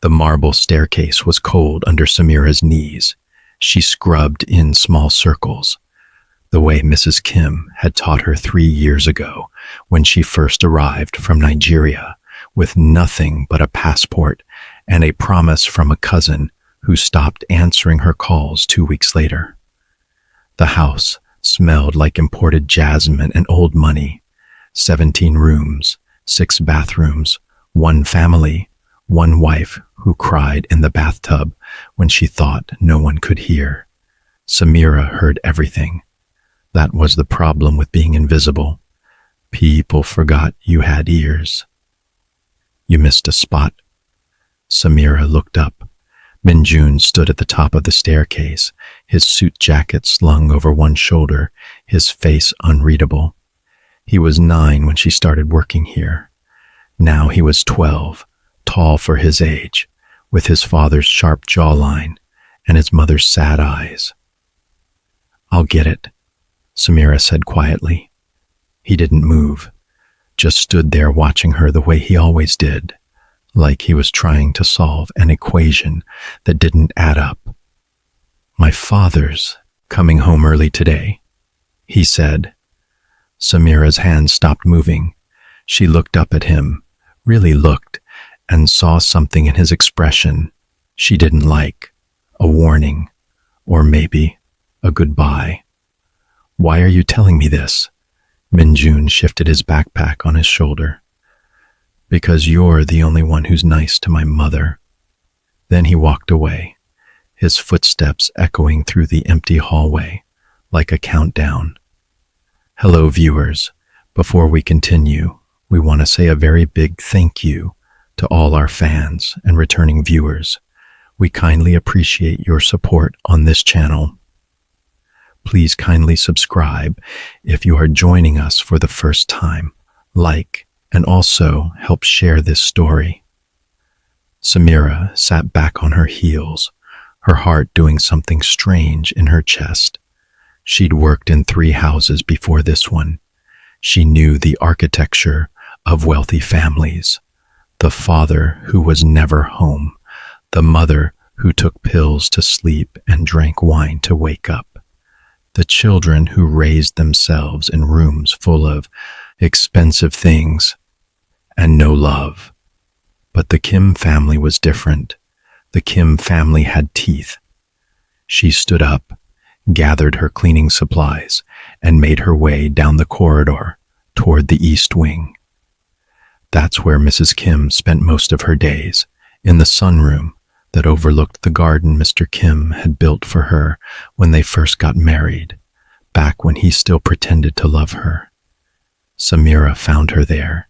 The marble staircase was cold under Samira's knees. She scrubbed in small circles, the way Mrs. Kim had taught her 3 years ago when she first arrived from Nigeria with nothing but a passport and a promise from a cousin who stopped answering her calls 2 weeks later. The house smelled like imported jasmine and old money. 17 rooms, 6 bathrooms, 1 family, 1 wife who cried in the bathtub when she thought no one could hear. Samira heard everything. That was the problem with being invisible. People forgot you had ears. You missed a spot. Samira looked up. Minjun stood at the top of the staircase, his suit jacket slung over one shoulder, his face unreadable. He was 9 when she started working here. Now he was 12, tall for his age, with his father's sharp jawline and his mother's sad eyes. "I'll get it," Samira said quietly. He didn't move, just stood there watching her the way he always did, like he was trying to solve an equation that didn't add up. "My father's coming home early today," he said. Samira's hand stopped moving. She looked up at him, really looked, and saw something in his expression she didn't like, a warning, or maybe a goodbye. "Why are you telling me this?" Minjun shifted his backpack on his shoulder. "Because you're the only one who's nice to my mother." Then he walked away, his footsteps echoing through the empty hallway like a countdown. Hello, viewers. Before we continue, we want to say a very big thank you to all our fans and returning viewers. We kindly appreciate your support on this channel. Please kindly subscribe if you are joining us for the first time, like, and also help share this story. Samira sat back on her heels, her heart doing something strange in her chest. She'd worked in 3 houses before this one. She knew the architecture of wealthy families. The father who was never home, the mother who took pills to sleep and drank wine to wake up, the children who raised themselves in rooms full of expensive things and no love. But the Kim family was different. The Kim family had teeth. She stood up, gathered her cleaning supplies, and made her way down the corridor toward the east wing. That's where Mrs. Kim spent most of her days, in the sunroom that overlooked the garden Mr. Kim had built for her when they first got married, back when he still pretended to love her. Samira found her there,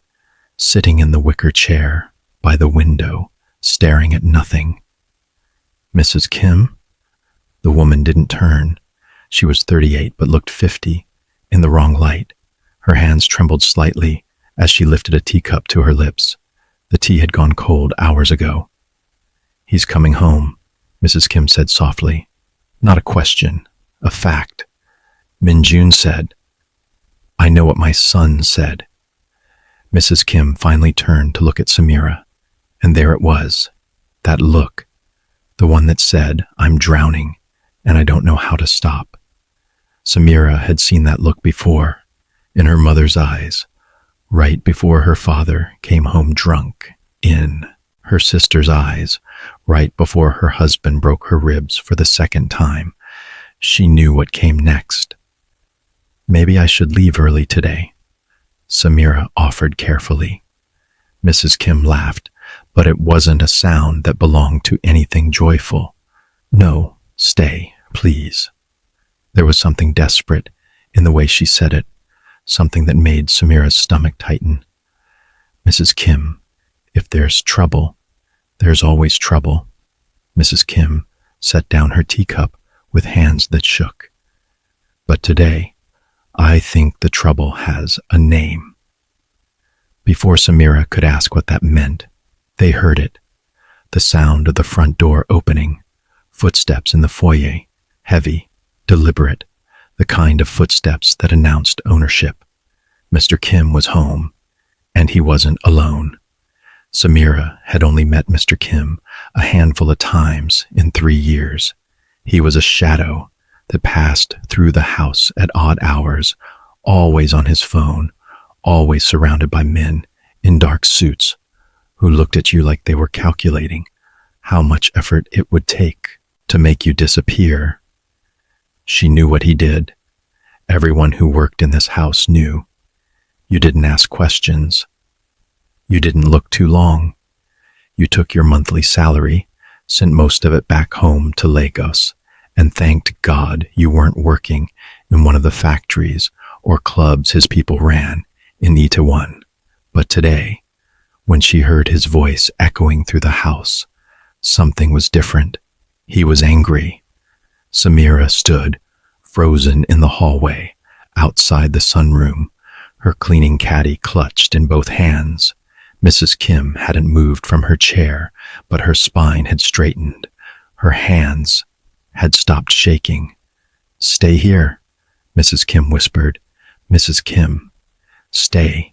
sitting in the wicker chair by the window, staring at nothing. "Mrs. Kim?" The woman didn't turn. She was 38 but looked 50, in the wrong light. Her hands trembled slightly as she lifted a teacup to her lips. The tea had gone cold hours ago. "He's coming home," Mrs. Kim said softly. "Not a question, a fact." Minjun said, "I know what my son said." Mrs. Kim finally turned to look at Samira, and there it was, that look, the one that said, "I'm drowning, and I don't know how to stop." Samira had seen that look before, in her mother's eyes, right before her father came home drunk, in her sister's eyes, right before her husband broke her ribs for the 2nd time. She knew what came next. "Maybe I should leave early today," Samira offered carefully. Mrs. Kim laughed, but it wasn't a sound that belonged to anything joyful. "No, stay, please." There was something desperate in the way she said it, something that made Samira's stomach tighten. "Mrs. Kim, if there's trouble, there's always trouble." Mrs. Kim set down her teacup with hands that shook. "But today, I think the trouble has a name." Before Samira could ask what that meant, they heard it. The sound of the front door opening, footsteps in the foyer, heavy, deliberate, the kind of footsteps that announced ownership. Mr. Kim was home, and he wasn't alone. Samira had only met Mr. Kim a handful of times in 3 years. He was a shadow that passed through the house at odd hours, always on his phone, always surrounded by men in dark suits who looked at you like they were calculating how much effort it would take to make you disappear. She knew what he did. Everyone who worked in this house knew. You didn't ask questions. You didn't look too long. You took your monthly salary, sent most of it back home to Lagos, and thanked God you weren't working in one of the factories or clubs his people ran in Itaewon. But today, when she heard his voice echoing through the house, something was different. He was angry. Samira stood, frozen in the hallway, outside the sunroom, her cleaning caddy clutched in both hands. Mrs. Kim hadn't moved from her chair, but her spine had straightened. Her hands had stopped shaking. "Stay here," Mrs. Kim whispered. "Mrs. Kim, stay."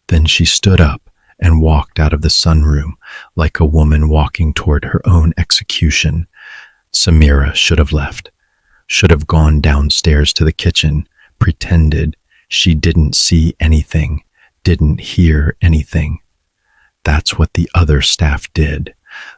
Then she stood up and walked out of the sunroom like a woman walking toward her own execution. Samira should have left, should have gone downstairs to the kitchen, pretended she didn't see anything, didn't hear anything. That's what the other staff did.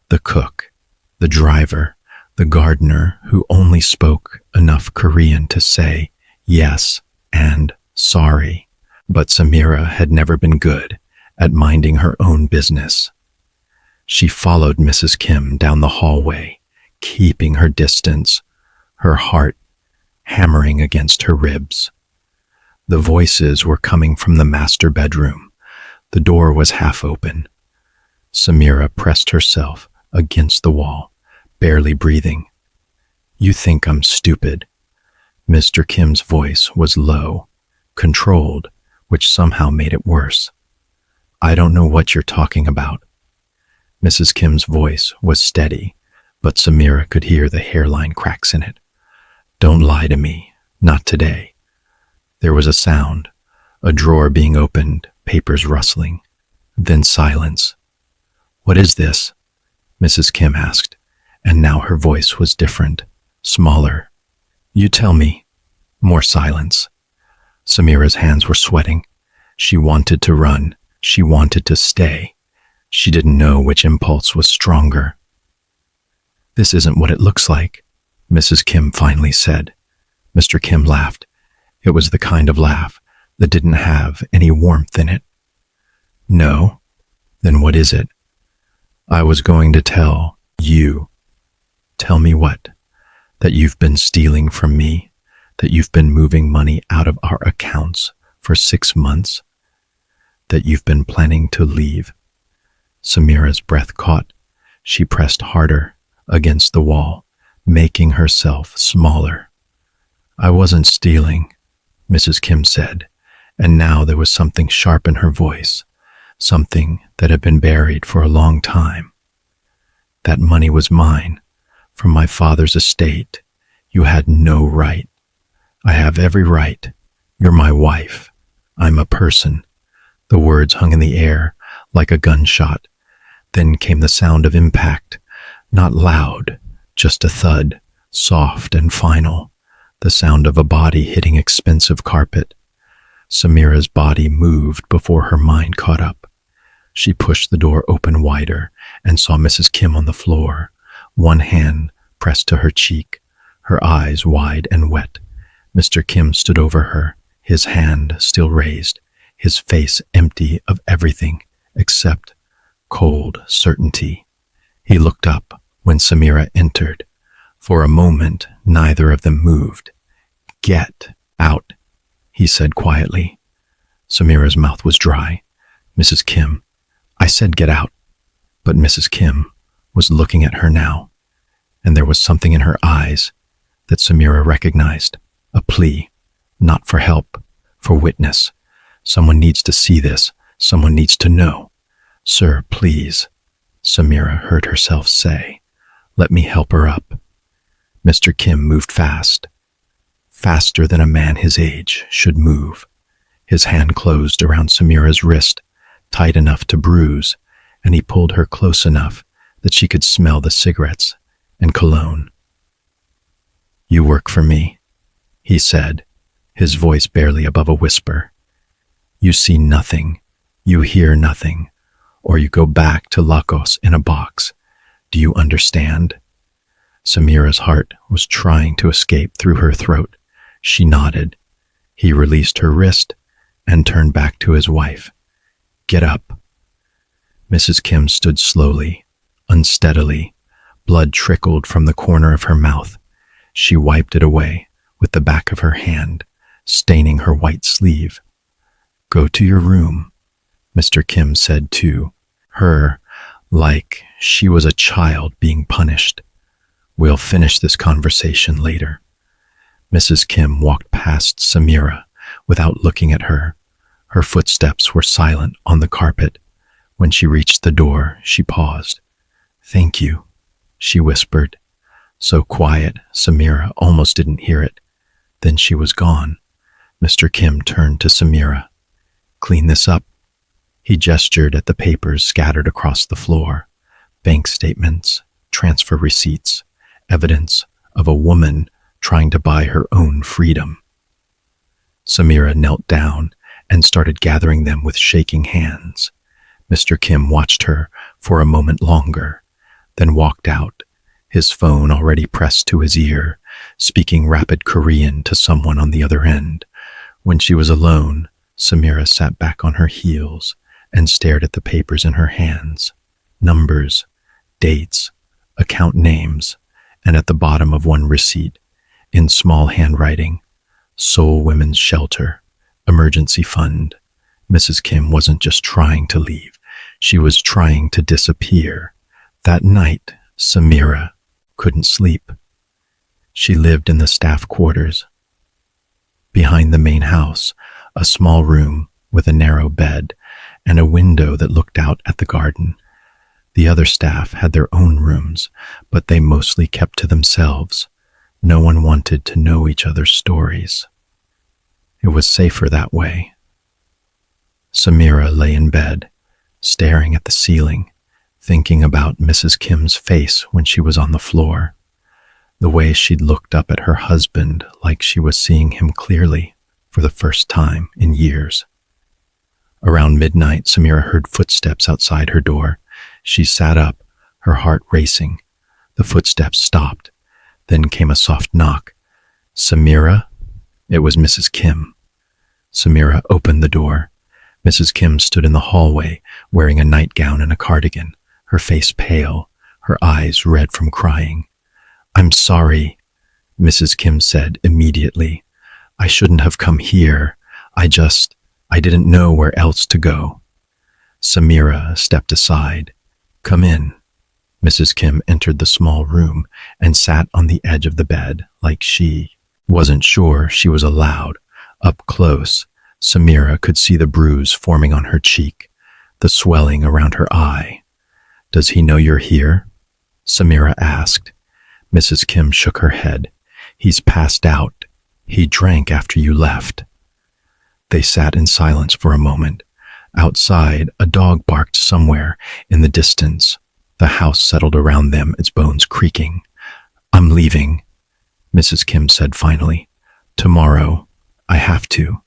The cook, the driver, the gardener who only spoke enough Korean to say yes and sorry. But Samira had never been good at minding her own business. She followed Mrs. Kim down the hallway, keeping her distance, her heart hammering against her ribs. The voices were coming from the master bedroom. The door was half open. Samira pressed herself against the wall, barely breathing. "You think I'm stupid." Mr. Kim's voice was low, controlled, which somehow made it worse. "I don't know what you're talking about." Mrs. Kim's voice was steady, but Samira could hear the hairline cracks in it. "Don't lie to me, not today." There was a sound, a drawer being opened, papers rustling, then silence. "What is this?" Mrs. Kim asked, and now her voice was different, smaller. "You tell me." More silence. Samira's hands were sweating. She wanted to run. She wanted to stay. She didn't know which impulse was stronger. "This isn't what it looks like," Mrs. Kim finally said. Mr. Kim laughed. It was the kind of laugh that didn't have any warmth in it. "No? Then what is it?" "I was going to tell you." "Tell me what?" "That you've been stealing from me, that you've been moving money out of our accounts for 6 months, that you've been planning to leave." Samira's breath caught. She pressed harder against the wall, making herself smaller. "I wasn't stealing," Mrs. Kim said, and now there was something sharp in her voice, something that had been buried for a long time. "That money was mine, from my father's estate. You had no right. I have every right. You're my wife. I'm a person." The words hung in the air like a gunshot. Then came the sound of impact, not loud, just a thud, soft and final, the sound of a body hitting expensive carpet. Samira's body moved before her mind caught up. She pushed the door open wider and saw Mrs. Kim on the floor, one hand pressed to her cheek, her eyes wide and wet. Mr. Kim stood over her, his hand still raised, his face empty of everything except cold certainty. He looked up when Samira entered. For a moment, neither of them moved. "Get out," he said quietly. Samira's mouth was dry. "Mrs. Kim, I said get out." But Mrs. Kim was looking at her now, and there was something in her eyes that Samira recognized, a plea, not for help, for witness. "Someone needs to see this. Someone needs to know." "Sir, please," Samira heard herself say. "Let me help her up." Mr. Kim moved fast, faster than a man his age should move. His hand closed around Samira's wrist, tight enough to bruise, and he pulled her close enough that she could smell the cigarettes and cologne. "You work for me," he said, his voice barely above a whisper. "You see nothing, you hear nothing, or you go back to Lagos in a box. Do you understand?" Samira's heart was trying to escape through her throat. She nodded. He released her wrist and turned back to his wife. "Get up." Mrs. Kim stood slowly, unsteadily. Blood trickled from the corner of her mouth. She wiped it away with the back of her hand, staining her white sleeve. "Go to your room," Mr. Kim said to her, like she was a child being punished. "We'll finish this conversation later." Mrs. Kim walked past Samira without looking at her. Her footsteps were silent on the carpet. When she reached the door, she paused. "Thank you," she whispered. So quiet, Samira almost didn't hear it. Then she was gone. Mr. Kim turned to Samira. "Clean this up." He gestured at the papers scattered across the floor. Bank statements, transfer receipts, evidence of a woman trying to buy her own freedom. Samira knelt down and started gathering them with shaking hands. Mr. Kim watched her for a moment longer, then walked out, his phone already pressed to his ear, speaking rapid Korean to someone on the other end. When she was alone, Samira sat back on her heels and stared at the papers in her hands. Numbers, dates, account names, and at the bottom of one receipt, in small handwriting, Seoul Women's Shelter, Emergency Fund. Mrs. Kim wasn't just trying to leave, she was trying to disappear. That night, Samira couldn't sleep. She lived in the staff quarters. Behind the main house, a small room with a narrow bed and a window that looked out at the garden. The other staff had their own rooms, but they mostly kept to themselves. No one wanted to know each other's stories. It was safer that way. Samira lay in bed, staring at the ceiling, thinking about Mrs. Kim's face when she was on the floor, the way she'd looked up at her husband like she was seeing him clearly for the first time in years. Around midnight, Samira heard footsteps outside her door. She sat up, her heart racing. The footsteps stopped. Then came a soft knock. "Samira?" It was Mrs. Kim. Samira opened the door. Mrs. Kim stood in the hallway, wearing a nightgown and a cardigan, her face pale, her eyes red from crying. "I'm sorry," Mrs. Kim said immediately. "I shouldn't have come here. I didn't know where else to go." Samira stepped aside. "Come in." Mrs. Kim entered the small room and sat on the edge of the bed like she wasn't sure she was allowed. Up close, Samira could see the bruise forming on her cheek, the swelling around her eye. "Does he know you're here?" Samira asked. Mrs. Kim shook her head. "He's passed out. He drank after you left." They sat in silence for a moment. Outside, a dog barked somewhere in the distance. The house settled around them, its bones creaking. "I'm leaving," Mrs. Kim said finally. "Tomorrow. I have to."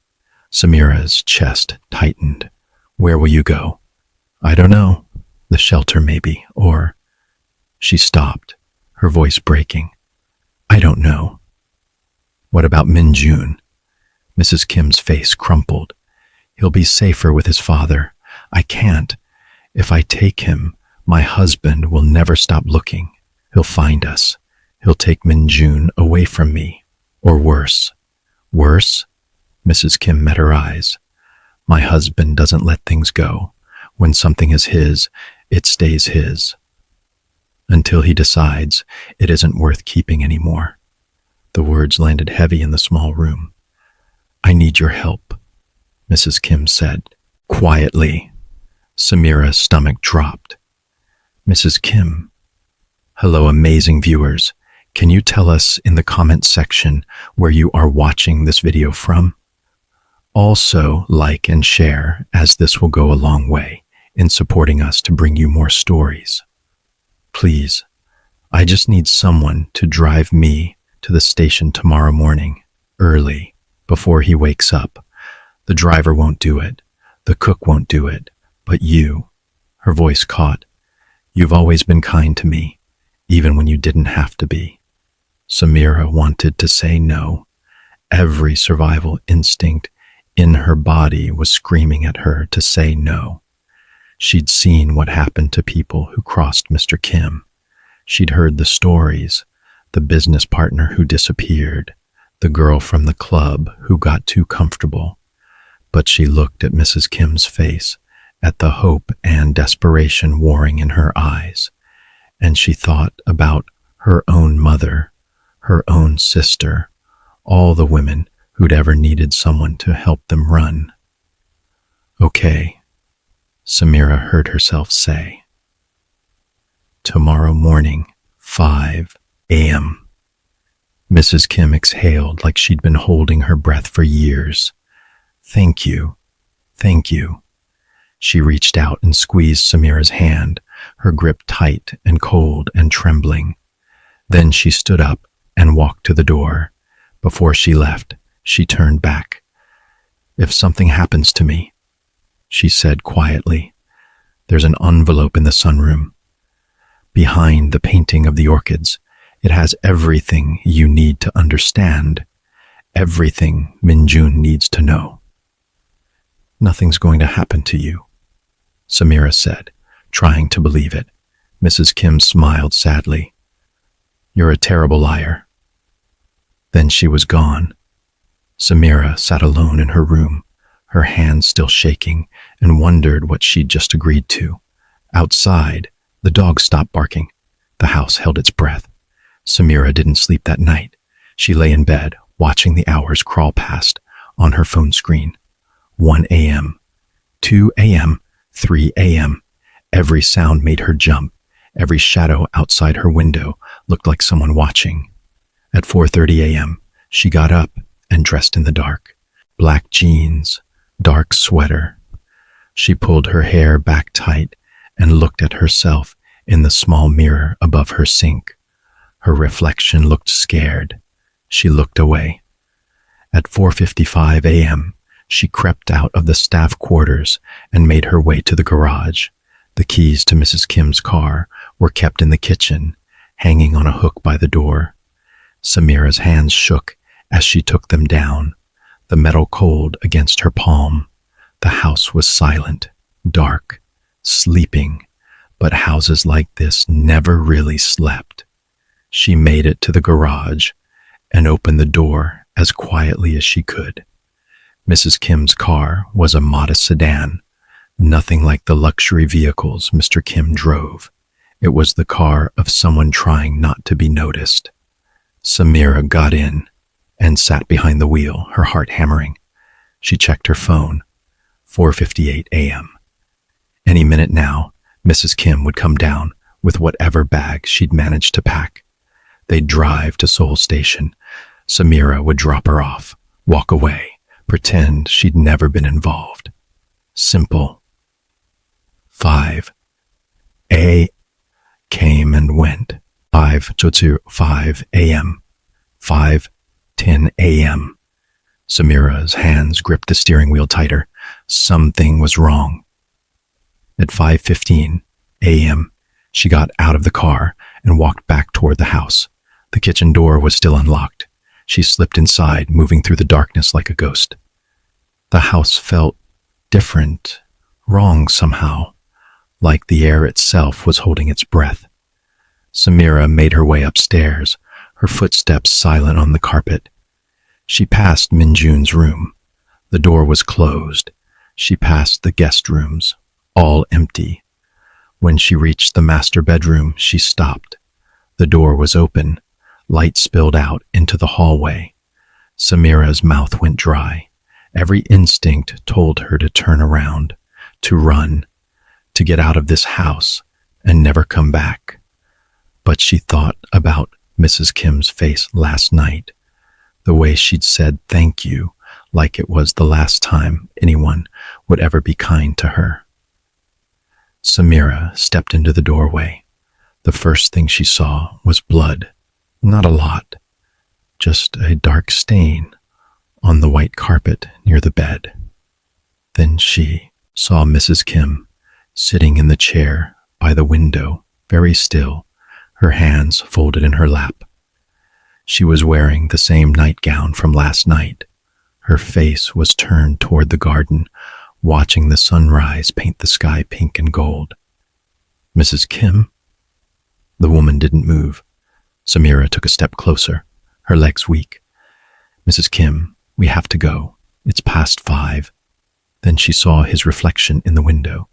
Samira's chest tightened. "Where will you go?" "I don't know. The shelter maybe, or..." She stopped, her voice breaking. "I don't know." "What about Minjun?" Mrs. Kim's face crumpled. "He'll be safer with his father. I can't. If I take him, my husband will never stop looking. He'll find us. He'll take Minjun away from me. Or worse." "Worse?" Mrs. Kim met her eyes. "My husband doesn't let things go. When something is his, it stays his. Until he decides it isn't worth keeping anymore." The words landed heavy in the small room. "I need your help," Mrs. Kim said, quietly. Samira's stomach dropped. "Mrs. Kim." Hello, amazing viewers. Can you tell us in the comments section where you are watching this video from? Also, like and share, as this will go a long way in supporting us to bring you more stories. Please, I just need someone to drive me to the station tomorrow morning, early, before he wakes up. The driver won't do it. The cook won't do it. But you," her voice caught, "you've always been kind to me, even when you didn't have to be." Samira wanted to say no. Every survival instinct in her body was screaming at her to say no. She'd seen what happened to people who crossed Mr. Kim. She'd heard the stories, the business partner who disappeared, the girl from the club who got too comfortable. But she looked at Mrs. Kim's face, at the hope and desperation warring in her eyes, and she thought about her own mother, her own sister, all the women who'd ever needed someone to help them run. "Okay," Samira heard herself say. "Tomorrow morning, 5 a.m. Mrs. Kim exhaled like she'd been holding her breath for years. "Thank you. Thank you." She reached out and squeezed Samira's hand, her grip tight and cold and trembling. Then she stood up and walked to the door. Before she left, she turned back. "If something happens to me," she said quietly, "there's an envelope in the sunroom. Behind the painting of the orchids, it has everything you need to understand, everything Minjun needs to know." "Nothing's going to happen to you," Samira said, trying to believe it. Mrs. Kim smiled sadly. "You're a terrible liar." Then she was gone. Samira sat alone in her room, her hands still shaking, and wondered what she'd just agreed to. Outside, the dog stopped barking. The house held its breath. Samira didn't sleep that night. She lay in bed, watching the hours crawl past on her phone screen. 1 a.m., 2 a.m., 3 a.m. Every sound made her jump. Every shadow outside her window looked like someone watching. At 4:30 a.m., she got up and dressed in the dark. Black jeans, dark sweater. She pulled her hair back tight and looked at herself in the small mirror above her sink. Her reflection looked scared. She looked away. At 4:55 a.m., she crept out of the staff quarters and made her way to the garage. The keys to Mrs. Kim's car were kept in the kitchen, hanging on a hook by the door. Samira's hands shook as she took them down, the metal cold against her palm. The house was silent, dark, sleeping, but houses like this never really slept. She made it to the garage and opened the door as quietly as she could. Mrs. Kim's car was a modest sedan, nothing like the luxury vehicles Mr. Kim drove. It was the car of someone trying not to be noticed. Samira got in and sat behind the wheel, her heart hammering. She checked her phone. 4:58 a.m. Any minute now, Mrs. Kim would come down with whatever bag she'd managed to pack. They'd drive to Seoul Station. Samira would drop her off, walk away, pretend she'd never been involved. Simple. 5 a came and went. 5:05 a.m. 5:10 a.m. Samira's hands gripped the steering wheel tighter. Something was wrong. At 5:15 a.m., she got out of the car and walked back toward the house. The kitchen door was still unlocked. She slipped inside, moving through the darkness like a ghost. The house felt different, wrong somehow, like the air itself was holding its breath. Samira made her way upstairs, her footsteps silent on the carpet. She passed Minjun's room. The door was closed. She passed the guest rooms, all empty. When she reached the master bedroom, she stopped. The door was open. Light spilled out into the hallway. Samira's mouth went dry. Every instinct told her to turn around, to run, to get out of this house and never come back. But she thought about Mrs. Kim's face last night, the way she'd said thank you like it was the last time anyone would ever be kind to her. Samira stepped into the doorway. The first thing she saw was blood. Not a lot, just a dark stain on the white carpet near the bed. Then she saw Mrs. Kim sitting in the chair by the window, very still, her hands folded in her lap. She was wearing the same nightgown from last night. Her face was turned toward the garden, watching the sunrise paint the sky pink and gold. Mrs. Kim? The woman didn't move. Samira took a step closer, her legs weak. Mrs. Kim, we have to go. It's past 5. Then she saw his reflection in the window.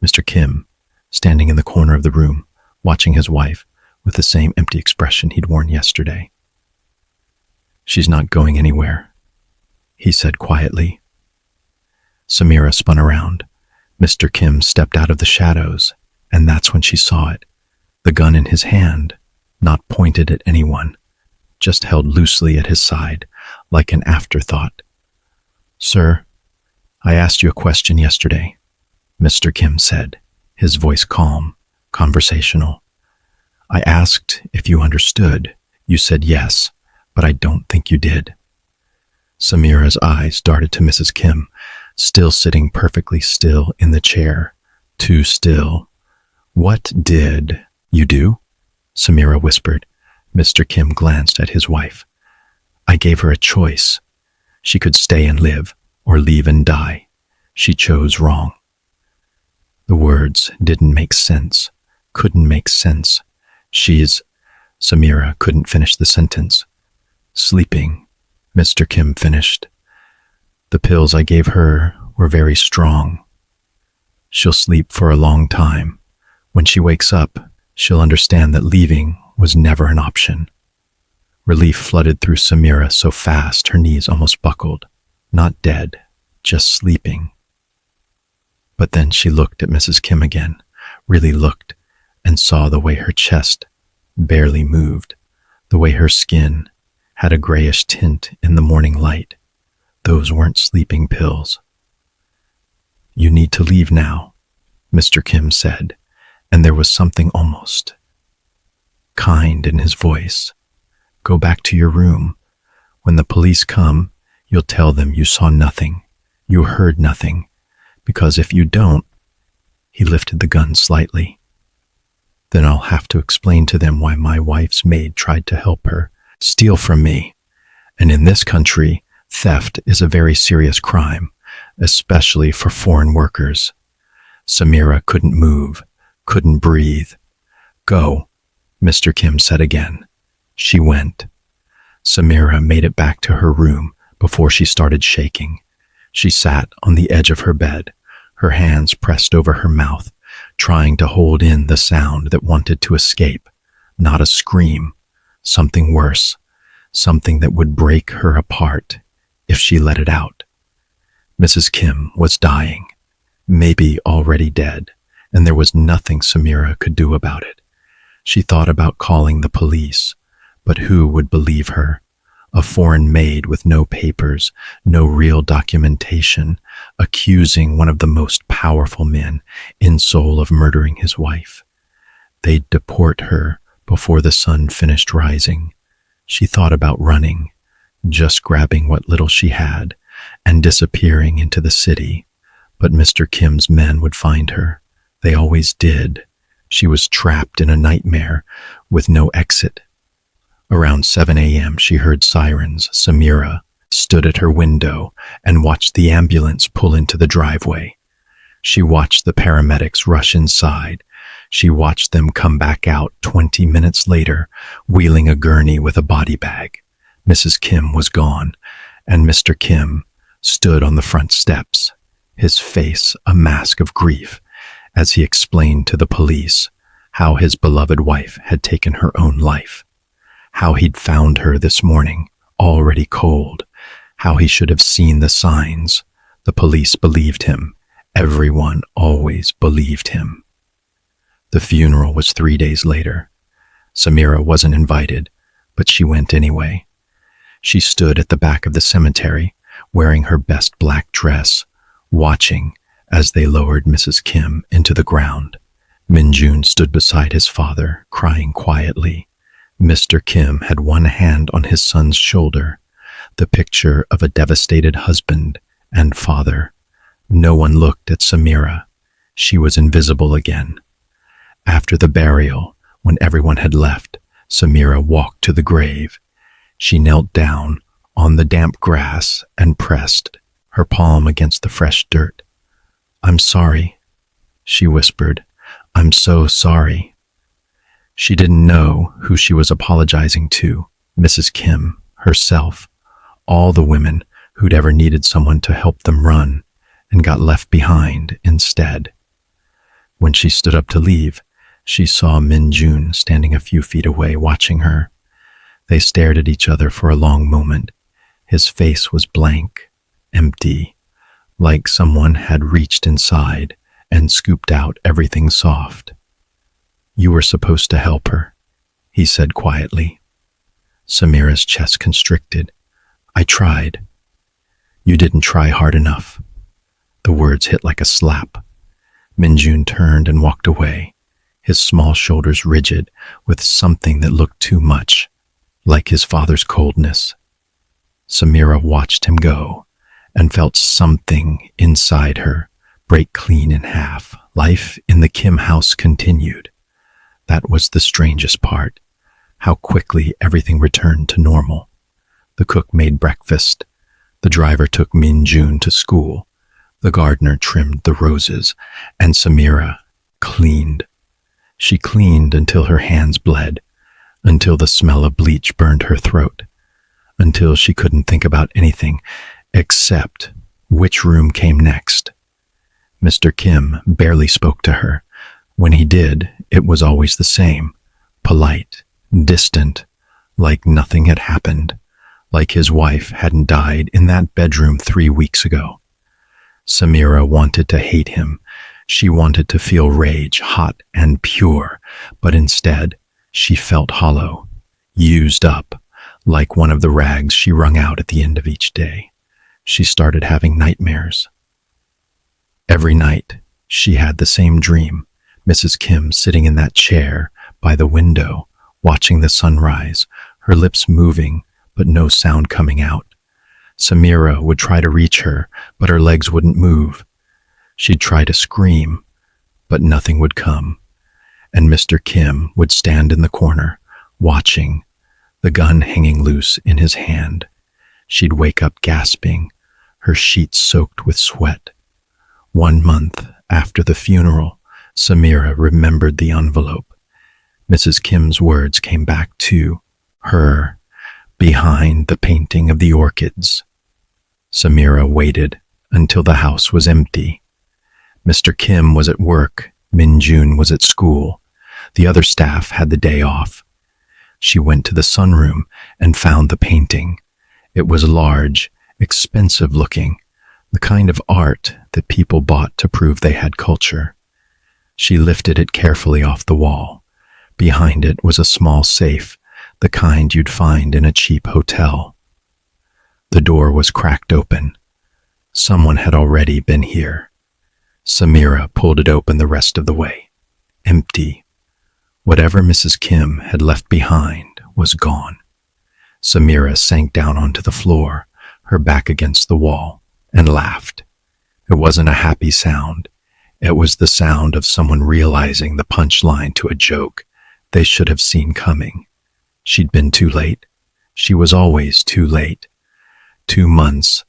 Mr. Kim, standing in the corner of the room, watching his wife with the same empty expression he'd worn yesterday. She's not going anywhere, he said quietly. Samira spun around. Mr. Kim stepped out of the shadows, and that's when she saw it. The gun in his hand, not pointed at anyone, just held loosely at his side, like an afterthought. Sir, I asked you a question yesterday, Mr. Kim said, his voice calm, conversational. I asked if you understood. You said yes, but I don't think you did. Samira's eyes darted to Mrs. Kim, still sitting perfectly still in the chair, too still. What did you do? Samira whispered. Mr. Kim glanced at his wife. I gave her a choice. She could stay and live, or leave and die. She chose wrong. The words didn't make sense, couldn't make sense. Samira couldn't finish the sentence. Sleeping, Mr. Kim finished. The pills I gave her were very strong. She'll sleep for a long time. When she wakes up, she'll understand that leaving was never an option. Relief flooded through Samira so fast her knees almost buckled. Not dead, just sleeping. But then she looked at Mrs. Kim again, really looked, and saw the way her chest barely moved, the way her skin had a grayish tint in the morning light. Those weren't sleeping pills. You need to leave now, Mr. Kim said, and there was something almost kind in his voice. Go back to your room. When the police come, you'll tell them you saw nothing, you heard nothing, because if you don't, he lifted the gun slightly. Then I'll have to explain to them why my wife's maid tried to help her steal from me. And in this country, theft is a very serious crime, especially for foreign workers. Samira couldn't move, couldn't breathe. Go, Mr. Kim said again. She went. Samira made it back to her room before she started shaking. She sat on the edge of her bed, her hands pressed over her mouth, trying to hold in the sound that wanted to escape. Not a scream, something worse, something that would break her apart if she let it out. Mrs. Kim was dying, maybe already dead, and there was nothing Samira could do about it. She thought about calling the police, but who would believe her? A foreign maid with no papers, no real documentation, accusing one of the most powerful men in Seoul of murdering his wife. They'd deport her before the sun finished rising. She thought about running, just grabbing what little she had, and disappearing into the city. But Mr. Kim's men would find her. They always did. She was trapped in a nightmare with no exit. Around 7 a.m., she heard sirens. Samira stood at her window and watched the ambulance pull into the driveway. She watched the paramedics rush inside. She watched them come back out 20 minutes later, wheeling a gurney with a body bag. Mrs. Kim was gone, and Mr. Kim stood on the front steps, his face a mask of grief, as he explained to the police how his beloved wife had taken her own life, how he'd found her this morning, already cold, how he should have seen the signs. The police believed him. Everyone always believed him. The funeral was 3 days later. Samira wasn't invited, but she went anyway. She stood at the back of the cemetery, wearing her best black dress, watching As they lowered Mrs. Kim into the ground, Min-jun stood beside his father, crying quietly. Mr. Kim had one hand on his son's shoulder, the picture of a devastated husband and father. No one looked at Samira. She was invisible again. After the burial, when everyone had left, Samira walked to the grave. She knelt down on the damp grass and pressed her palm against the fresh dirt. "I'm sorry," she whispered. "I'm so sorry." She didn't know who she was apologizing to. Mrs. Kim, herself, all the women who'd ever needed someone to help them run and got left behind instead. When she stood up to leave, she saw Min-jun standing a few feet away watching her. They stared at each other for a long moment. His face was blank, empty, like someone had reached inside and scooped out everything soft. "You were supposed to help her," he said quietly. Samira's chest constricted. "I tried." "You didn't try hard enough." The words hit like a slap. Min-jun turned and walked away, his small shoulders rigid with something that looked too much like his father's coldness. Samira watched him go and felt something inside her break clean in half. Life in the Kim house continued. That was the strangest part, how quickly everything returned to normal. The cook made breakfast. The driver took Min-jun to school. The gardener trimmed the roses, and Samira cleaned. She cleaned until her hands bled, until the smell of bleach burned her throat, until she couldn't think about anything except which room came next. Mr. Kim barely spoke to her. When he did, it was always the same, polite, distant, like nothing had happened, like his wife hadn't died in that bedroom 3 weeks ago. Samira wanted to hate him. She wanted to feel rage, hot and pure, but instead she felt hollow, used up, like one of the rags she wrung out at the end of each day. She started having nightmares. Every night, she had the same dream, Mrs. Kim sitting in that chair by the window, watching the sunrise, her lips moving, but no sound coming out. Samira would try to reach her, but her legs wouldn't move. She'd try to scream, but nothing would come. And Mr. Kim would stand in the corner, watching, the gun hanging loose in his hand. She'd wake up gasping, her sheets soaked with sweat. 1 month after the funeral, Samira remembered the envelope. Mrs. Kim's words came back to her, behind the painting of the orchids. Samira waited until the house was empty. Mr. Kim was at work, Min-jun was at school. The other staff had the day off. She went to the sunroom and found the painting. It was large, expensive looking, the kind of art that people bought to prove they had culture. She lifted it carefully off the wall. Behind it was a small safe, the kind you'd find in a cheap hotel. The door was cracked open. Someone had already been here. Samira pulled it open the rest of the way. Empty. Whatever Mrs. Kim had left behind was gone. Samira sank down onto the floor, her back against the wall, and laughed. It wasn't a happy sound. It was the sound of someone realizing the punchline to a joke they should have seen coming. She'd been too late. She was always too late. 2 months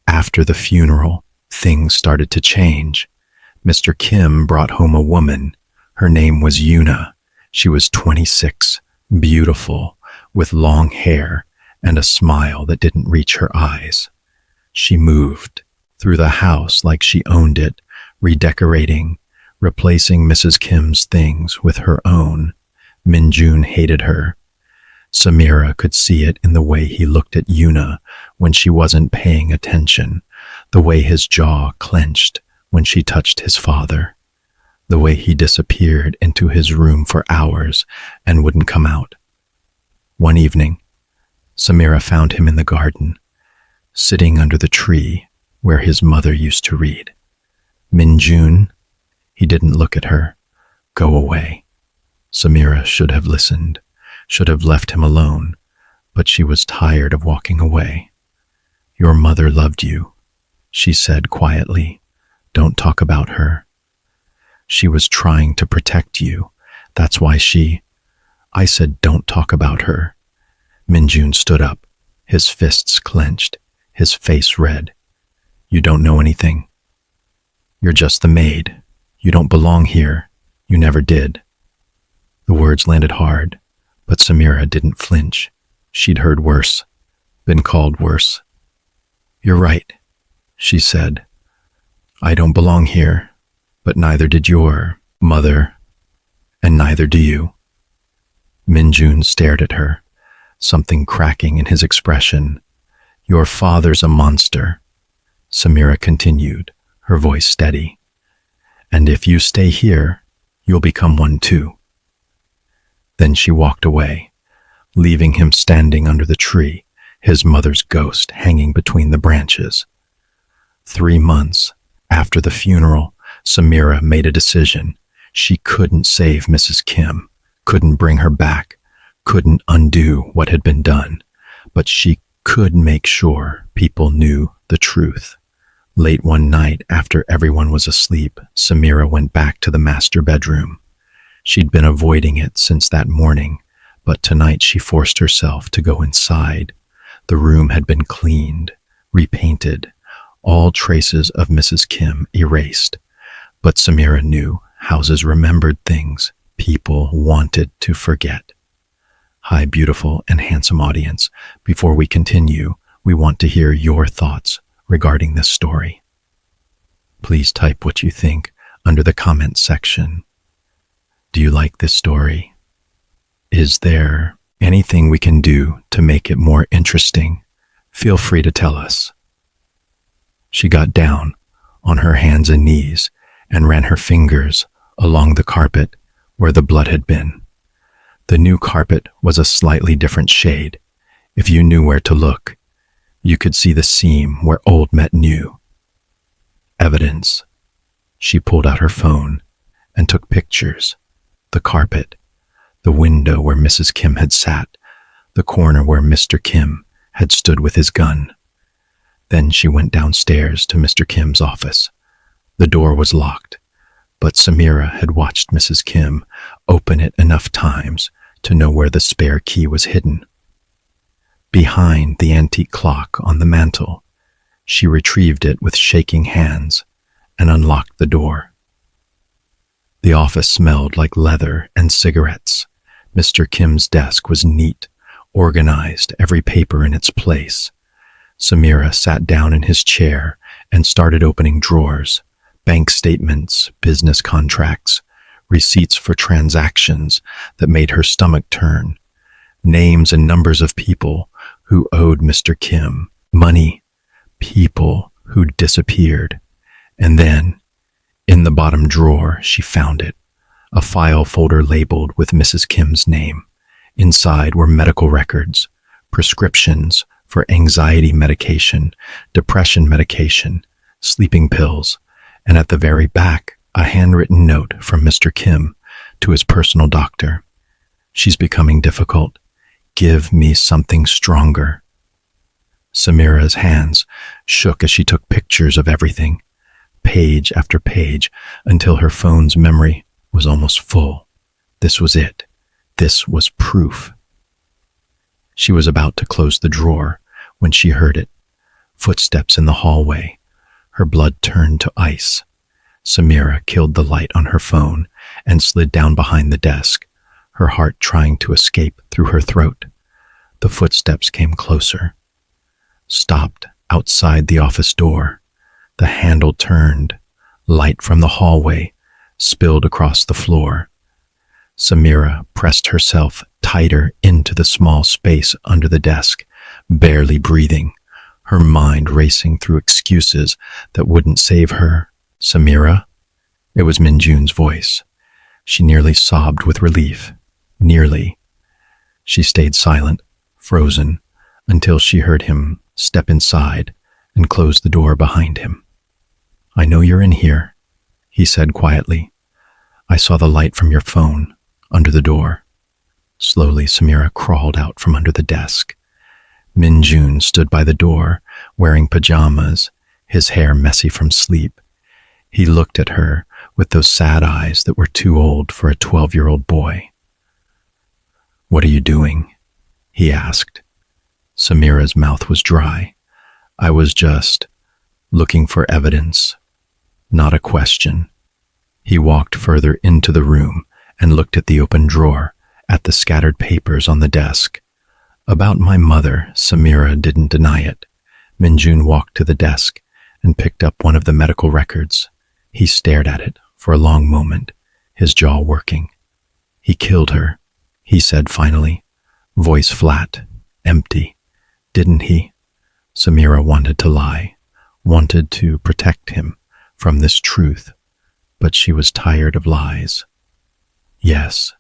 after the funeral, things started to change. Mr. Kim brought home a woman. Her name was Yuna. She was 26, beautiful, with long hair and a smile that didn't reach her eyes. She moved through the house like she owned it, redecorating, replacing Mrs. Kim's things with her own. Min-jun hated her. Samira could see it in the way he looked at Yuna when she wasn't paying attention, the way his jaw clenched when she touched his father, the way he disappeared into his room for hours and wouldn't come out. One evening, Samira found him in the garden, sitting under the tree where his mother used to read. Min-jun? He didn't look at her. Go away. Samira should have listened, should have left him alone, but she was tired of walking away. Your mother loved you, she said quietly. Don't talk about her. She was trying to protect you. That's why I said don't talk about her. Min-jun stood up, his fists clenched, his face red. You don't know anything. You're just the maid. You don't belong here. You never did. The words landed hard, but Samira didn't flinch. She'd heard worse, been called worse. You're right, she said. I don't belong here, but neither did your mother, and neither do you. Min-jun stared at her, something cracking in his expression. Your father's a monster, Samira continued, her voice steady. And if you stay here, you'll become one too. Then she walked away, leaving him standing under the tree, his mother's ghost hanging between the branches. 3 months after the funeral, Samira made a decision. She couldn't save Mrs. Kim, couldn't bring her back, couldn't undo what had been done, but she could make sure people knew the truth. Late one night, after everyone was asleep, Samira went back to the master bedroom. She'd been avoiding it since that morning, but tonight she forced herself to go inside. The room had been cleaned, repainted, all traces of Mrs. Kim erased. But Samira knew houses remembered things people wanted to forget. Hi, beautiful and handsome audience. Before we continue, we want to hear your thoughts regarding this story. Please type what you think under the comments section. Do you like this story? Is there anything we can do to make it more interesting? Feel free to tell us. She got down on her hands and knees and ran her fingers along the carpet where the blood had been. The new carpet was a slightly different shade. If you knew where to look, you could see the seam where old met new. Evidence. She pulled out her phone and took pictures. The carpet, the window where Mrs. Kim had sat, the corner where Mr. Kim had stood with his gun. Then she went downstairs to Mr. Kim's office. The door was locked, but Samira had watched Mrs. Kim open it enough times to know where the spare key was hidden. Behind the antique clock on the mantel, she retrieved it with shaking hands and unlocked the door. The office smelled like leather and cigarettes. Mr. Kim's desk was neat, organized, every paper in its place. Samira sat down in his chair and started opening drawers, bank statements, business contracts, receipts for transactions that made her stomach turn, names and numbers of people who owed Mr. Kim money, people who disappeared. And then, in the bottom drawer, she found it, a file folder labeled with Mrs. Kim's name. Inside were medical records, prescriptions for anxiety medication, depression medication, sleeping pills, and at the very back, a handwritten note from Mr. Kim to his personal doctor. She's becoming difficult. Give me something stronger. Samira's hands shook as she took pictures of everything, page after page, until her phone's memory was almost full. This was it. This was proof. She was about to close the drawer when she heard it. Footsteps in the hallway. Her blood turned to ice. Samira killed the light on her phone and slid down behind the desk, her heart trying to escape through her throat. The footsteps came closer, stopped outside the office door. The handle turned. Light from the hallway spilled across the floor. Samira pressed herself tighter into the small space under the desk, barely breathing, her mind racing through excuses that wouldn't save her. Samira? It was Min-jun's voice. She nearly sobbed with relief. Nearly. She stayed silent, frozen, until she heard him step inside and close the door behind him. I know you're in here, he said quietly. I saw the light from your phone, under the door. Slowly, Samira crawled out from under the desk. Min Jun stood by the door, wearing pajamas, his hair messy from sleep. He looked at her with those sad eyes that were too old for a 12-year-old boy. What are you doing? He asked. Samira's mouth was dry. I was just looking for evidence, not a question. He walked further into the room and looked at the open drawer, at the scattered papers on the desk. About my mother, Samira didn't deny it. Min Jun walked to the desk and picked up one of the medical records. He stared at it for a long moment, his jaw working. He killed her, he said finally, voice flat, empty. Didn't he? Samira wanted to lie, wanted to protect him from this truth, but she was tired of lies. Yes.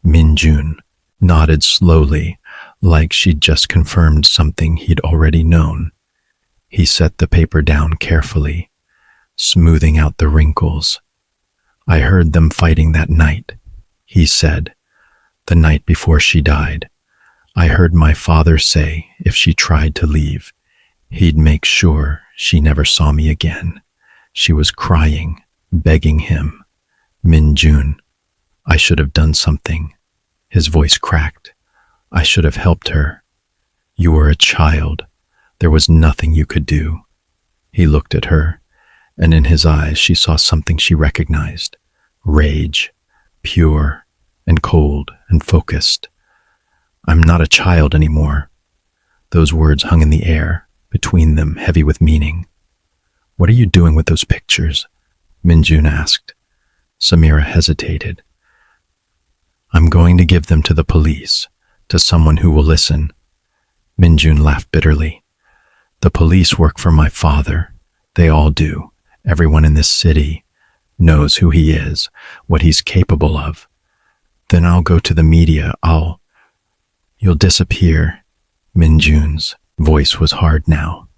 Min Jun nodded slowly, like she'd just confirmed something he'd already known. He set the paper down carefully, smoothing out the wrinkles. I heard them fighting that night, he said, the night before she died. I heard my father say if she tried to leave, he'd make sure she never saw me again. She was crying, begging him. Min Jun, I should have done something. His voice cracked. I should have helped her. You were a child. There was nothing you could do. He looked at her, and in his eyes she saw something she recognized. Rage, pure and cold and focused. I'm not a child anymore. Those words hung in the air, between them heavy with meaning. What are you doing with those pictures? Min Jun asked. Samira hesitated. I'm going to give them to the police, to someone who will listen. Min Jun laughed bitterly. The police work for my father. They all do. Everyone in this city knows who he is, what he's capable of. Then I'll go to the media. You'll disappear. Min Jun's voice was hard now.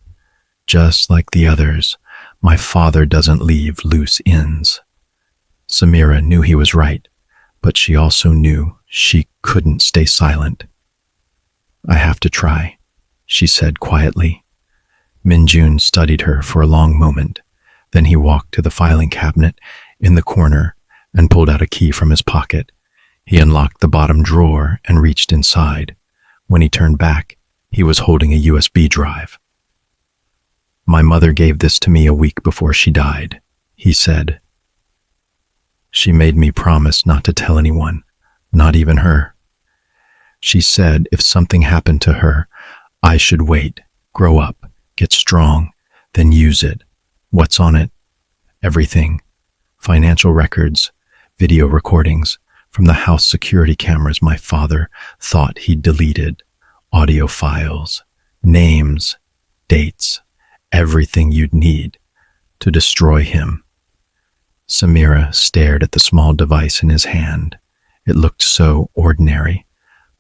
Just like the others, my father doesn't leave loose ends. Samira knew he was right, but she also knew she couldn't stay silent. I have to try, she said quietly. Min Jun studied her for a long moment. Then he walked to the filing cabinet in the corner and pulled out a key from his pocket. He unlocked the bottom drawer and reached inside. When he turned back, he was holding a USB drive. My mother gave this to me a week before she died, he said. She made me promise not to tell anyone, not even her. She said if something happened to her, I should wait, grow up, get strong, then use it. What's on it? Everything. Financial records, video recordings from the house security cameras my father thought he'd deleted, audio files, names, dates, everything you'd need to destroy him. Samira stared at the small device in his hand. It looked so ordinary,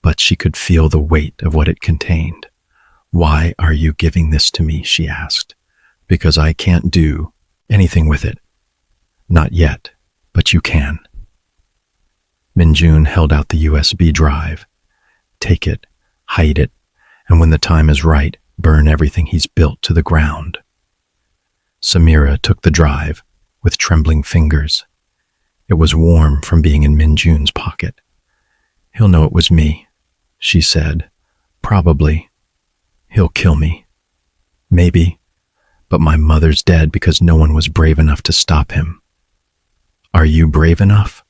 but she could feel the weight of what it contained. Why are you giving this to me? She asked. Because I can't do anything with it. Not yet, but you can. Min Jun held out the USB drive. Take it, hide it, and when the time is right, burn everything he's built to the ground. Samira took the drive with trembling fingers. It was warm from being in Min Jun's pocket. He'll know it was me, she said. Probably. He'll kill me. Maybe. But my mother's dead because no one was brave enough to stop him. Are you brave enough?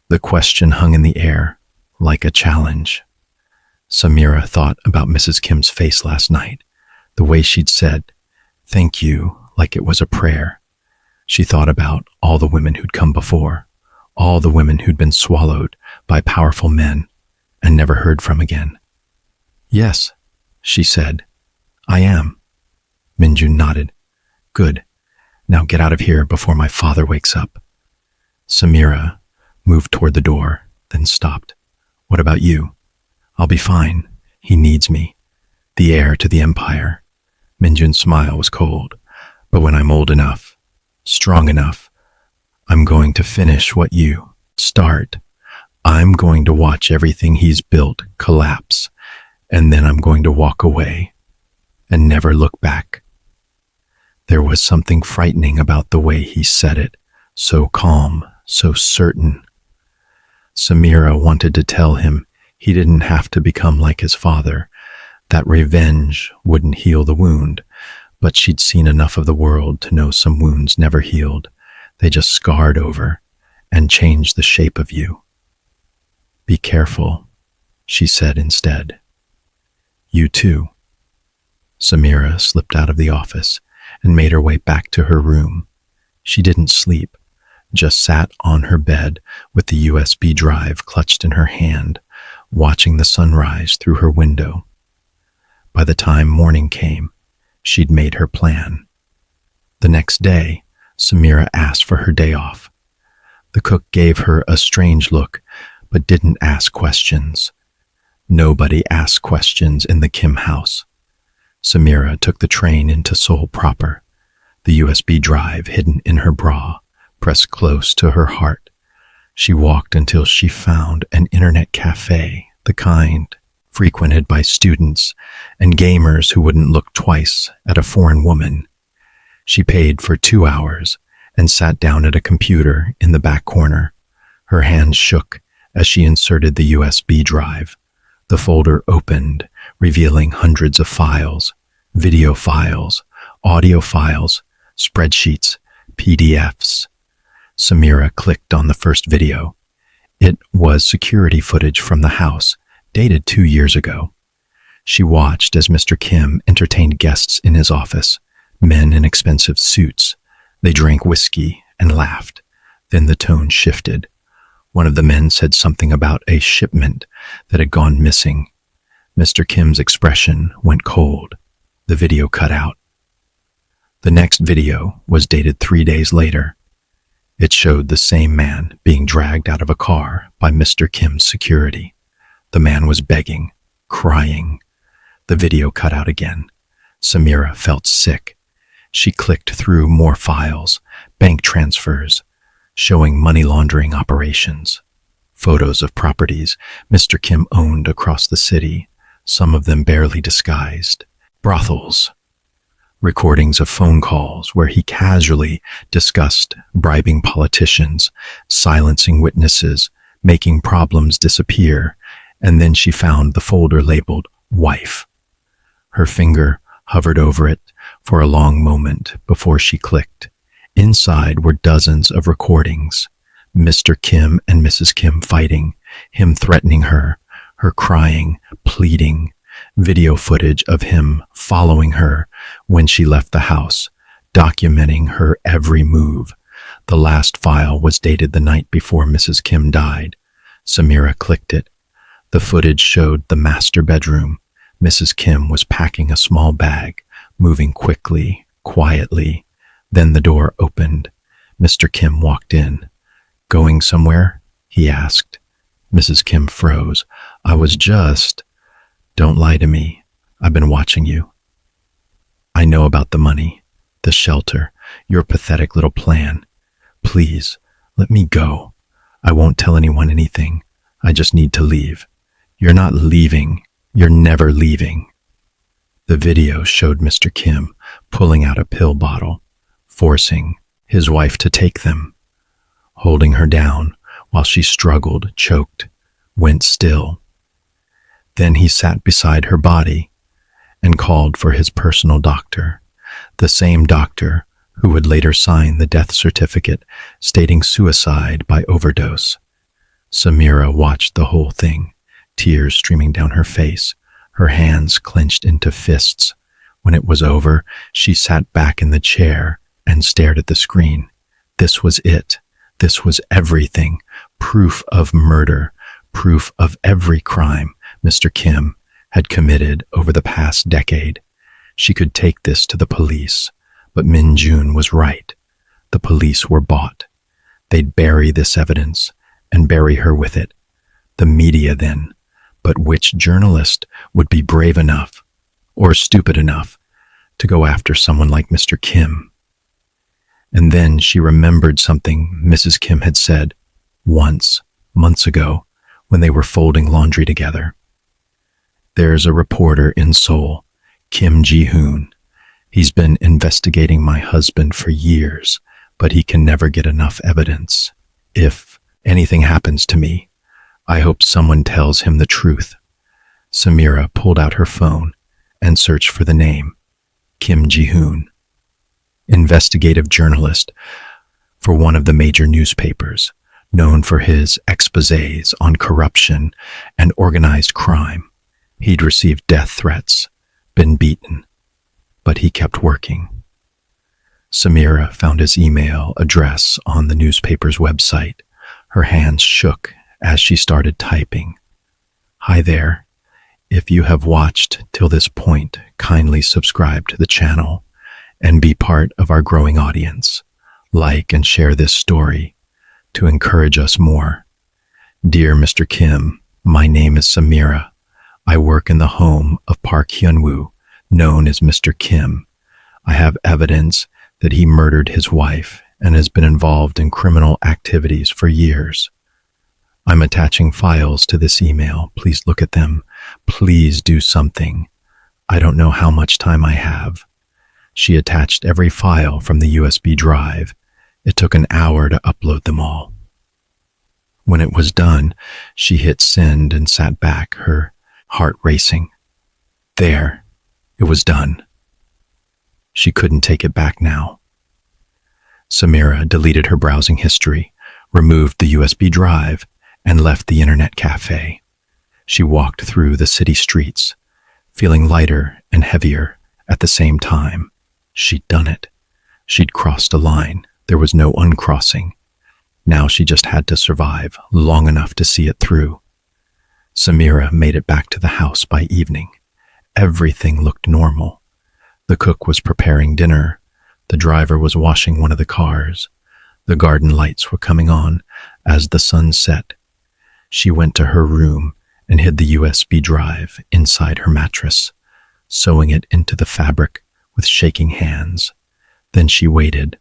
The question hung in the air, like a challenge. Samira thought about Mrs. Kim's face last night, the way she'd said, "Thank you," like it was a prayer. She thought about all the women who'd come before, all the women who'd been swallowed by powerful men and never heard from again. Yes, she said, I am. Min Jun nodded. Good. Now get out of here before my father wakes up. Samira moved toward the door, then stopped. What about you? I'll be fine. He needs me. The heir to the empire. Min Jun's smile was cold. But when I'm old enough, strong enough, I'm going to finish what you start. I'm going to watch everything he's built collapse, and then I'm going to walk away and never look back. There was something frightening about the way he said it, so calm, so certain. Samira wanted to tell him he didn't have to become like his father, that revenge wouldn't heal the wound, but she'd seen enough of the world to know some wounds never healed. They just scarred over and changed the shape of you. Be careful, she said instead. You too. Samira slipped out of the office and made her way back to her room. She didn't sleep, just sat on her bed with the USB drive clutched in her hand, watching the sunrise through her window. By the time morning came, she'd made her plan. The next day, Samira asked for her day off. The cook gave her a strange look, but didn't ask questions. Nobody asked questions in the Kim house. Samira took the train into Seoul proper, the USB drive hidden in her bra, pressed close to her heart. She walked until she found an internet cafe, the kind frequented by students and gamers who wouldn't look twice at a foreign woman. She paid for 2 hours and sat down at a computer in the back corner. Her hands shook as she inserted the USB drive. The folder opened, revealing hundreds of files, video files, audio files, spreadsheets, PDFs. Samira clicked on the first video. It was security footage from the house, dated 2 years ago. She watched as Mr. Kim entertained guests in his office, men in expensive suits. They drank whiskey and laughed. Then the tone shifted. One of the men said something about a shipment that had gone missing. Mr. Kim's expression went cold. The video cut out. The next video was dated 3 days later. It showed the same man being dragged out of a car by Mr. Kim's security. The man was begging, crying. The video cut out again. Samira felt sick. She clicked through more files, bank transfers, showing money laundering operations, photos of properties Mr. Kim owned across the city, some of them barely disguised, brothels, recordings of phone calls where he casually discussed bribing politicians, silencing witnesses, making problems disappear, and then she found the folder labeled wife. Her finger hovered over it for a long moment before she clicked. Inside were dozens of recordings, Mr. Kim and Mrs. Kim fighting, him threatening her crying, pleading, video footage of him following her when she left the house, documenting her every move. The last file was dated the night before Mrs. Kim died. Samira clicked it. The footage showed the master bedroom. Mrs. Kim was packing a small bag, moving quickly, quietly. Then the door opened. Mr. Kim walked in. "Going somewhere?" he asked. Mrs. Kim froze. "I was just..." "Don't lie to me. I've been watching you. I know about the money, the shelter, your pathetic little plan. Please, let me go. I won't tell anyone anything. I just need to leave." "You're not leaving. You're never leaving." The video showed Mr. Kim pulling out a pill bottle, forcing his wife to take them, holding her down while she struggled, choked, went still. Then he sat beside her body and called for his personal doctor, the same doctor who would later sign the death certificate stating suicide by overdose. Samira watched the whole thing, tears streaming down her face, her hands clenched into fists. When it was over, she sat back in the chair and stared at the screen. This was it. This was everything. Proof of murder, proof of every crime Mr. Kim had committed over the past decade. She could take this to the police, but Min Jun was right. The police were bought. They'd bury this evidence and bury her with it. The media then. But which journalist would be brave enough or stupid enough to go after someone like Mr. Kim? And then she remembered something Mrs. Kim had said once, months ago, when they were folding laundry together. There's a reporter in Seoul, Kim Ji-hoon. He's been investigating my husband for years, but he can never get enough evidence. If anything happens to me, I hope someone tells him the truth. Samira pulled out her phone and searched for the name, Kim Ji-hoon, investigative journalist for one of the major newspapers, known for his exposés on corruption and organized crime. He'd received death threats, been beaten, but he kept working. Samira found his email address on the newspaper's website. Her hands shook as she started typing. Hi there. If you have watched till this point, kindly subscribe to the channel and be part of our growing audience. Like and share this story to encourage us more. Dear Mr. Kim, my name is Samira. I work in the home of Park Hyun-woo, known as Mr. Kim. I have evidence that he murdered his wife and has been involved in criminal activities for years. I'm attaching files to this email. Please look at them. Please do something. I don't know how much time I have. She attached every file from the USB drive. It took an hour to upload them all. When it was done, she hit send and sat back, her heart racing. There, it was done. She couldn't take it back now. Samira deleted her browsing history, removed the USB drive, and left the internet cafe. She walked through the city streets, feeling lighter and heavier at the same time. She'd done it. She'd crossed a line. There was no uncrossing. Now she just had to survive long enough to see it through. Samira made it back to the house by evening. Everything looked normal. The cook was preparing dinner. The driver was washing one of the cars. The garden lights were coming on as the sun set. She went to her room and hid the USB drive inside her mattress, sewing it into the fabric with shaking hands. Then she waited.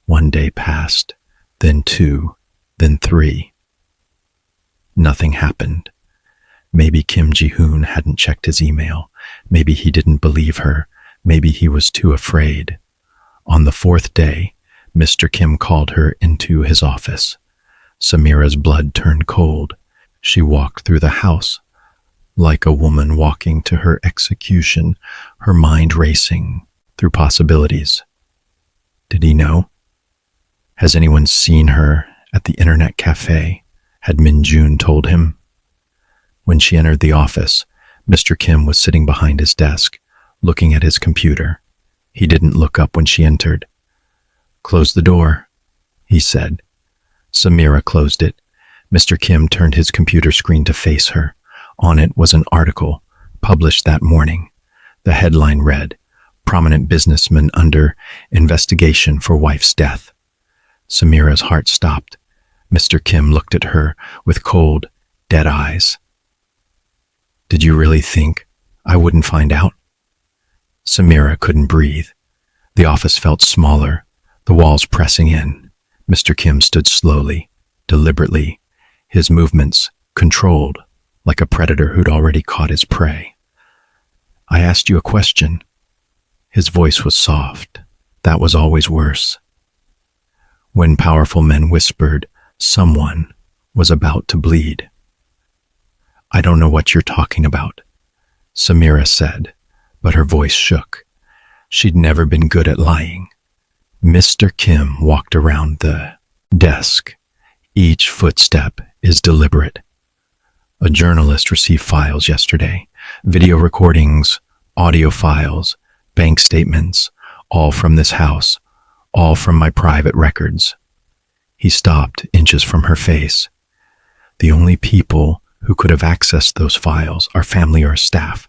One day passed, then two, then three. Nothing happened. Maybe Kim Ji-hoon hadn't checked his email. Maybe he didn't believe her. Maybe he was too afraid. On the fourth day, Mr. Kim called her into his office. Samira's blood turned cold. She walked through the house like a woman walking to her execution, her mind racing through possibilities. Did he know? Has anyone seen her at the internet cafe? Had Min-jun told him? When she entered the office, Mr. Kim was sitting behind his desk, looking at his computer. He didn't look up when she entered. "Close the door," he said. Samira closed it. Mr. Kim turned his computer screen to face her. On it was an article published that morning. The headline read, "Prominent businessman under investigation for wife's death." Samira's heart stopped. Mr. Kim looked at her with cold, dead eyes. "Did you really think I wouldn't find out?" Samira couldn't breathe. The office felt smaller, the walls pressing in. Mr. Kim stood slowly, deliberately, his movements controlled, like a predator who'd already caught his prey. "I asked you a question." His voice was soft. That was always worse. When powerful men whispered, someone was about to bleed. "I don't know what you're talking about," Samira said, but her voice shook. She'd never been good at lying. Mr. Kim walked around the desk. Each footstep is deliberate. "A journalist received files yesterday, video recordings, audio files, bank statements, all from this house, all from my private records." He stopped inches from her face. "The only people who could have accessed those files are family or staff.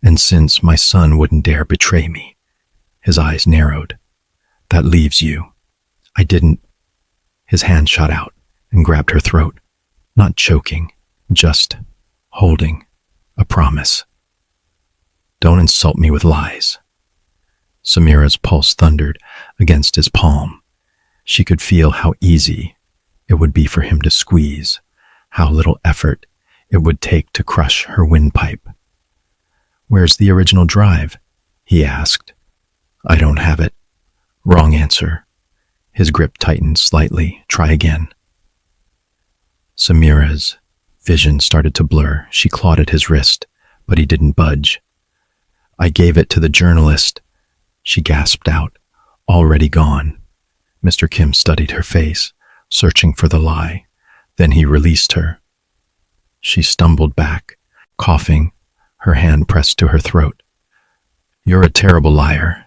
And since my son wouldn't dare betray me," his eyes narrowed, "that leaves you." "I didn't." His hand shot out and grabbed her throat, not choking, just holding a promise. "Don't insult me with lies." Samira's pulse thundered against his palm. She could feel how easy it would be for him to squeeze, how little effort it would take to crush her windpipe. "Where's the original drive?" he asked. "I don't have it." "Wrong answer." His grip tightened slightly. "Try again." Samira's vision started to blur. She clawed at his wrist, but he didn't budge. "I gave it to the journalist," she gasped out. "Already gone." Mr. Kim studied her face, searching for the lie. Then he released her. She stumbled back, coughing, her hand pressed to her throat. "You're a terrible liar,"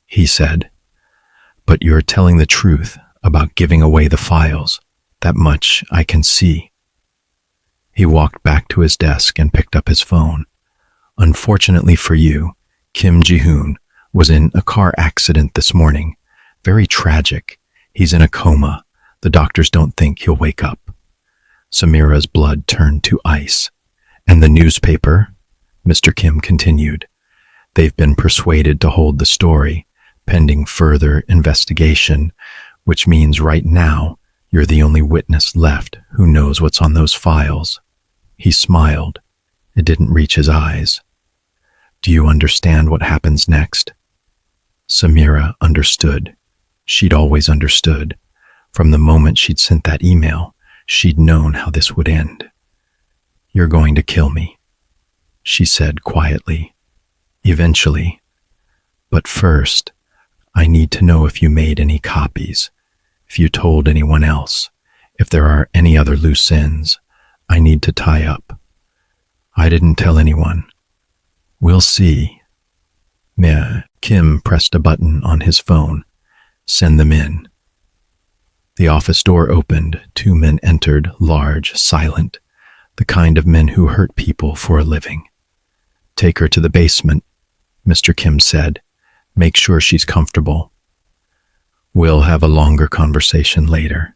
he said. "But you're telling the truth about giving away the files. That much I can see." He walked back to his desk and picked up his phone. "Unfortunately for you, Kim Ji-hoon was in a car accident this morning. Very tragic. He's in a coma. The doctors don't think he'll wake up." Samira's blood turned to ice. "And the newspaper?" Mr. Kim continued. "They've been persuaded to hold the story, pending further investigation, which means right now you're the only witness left who knows what's on those files." He smiled. It didn't reach his eyes. "Do you understand what happens next?" Samira understood. She'd always understood. From the moment she'd sent that email, she'd known how this would end. "You're going to kill me," she said quietly. "Eventually. But first, I need to know if you made any copies, if you told anyone else, if there are any other loose ends I need to tie up." "I didn't tell anyone." "We'll see." Kim pressed a button on his phone. "Send them in." The office door opened. 2 men entered, large, silent, the kind of men who hurt people for a living. "Take her to the basement," Mr. Kim said. "Make sure she's comfortable. We'll have a longer conversation later."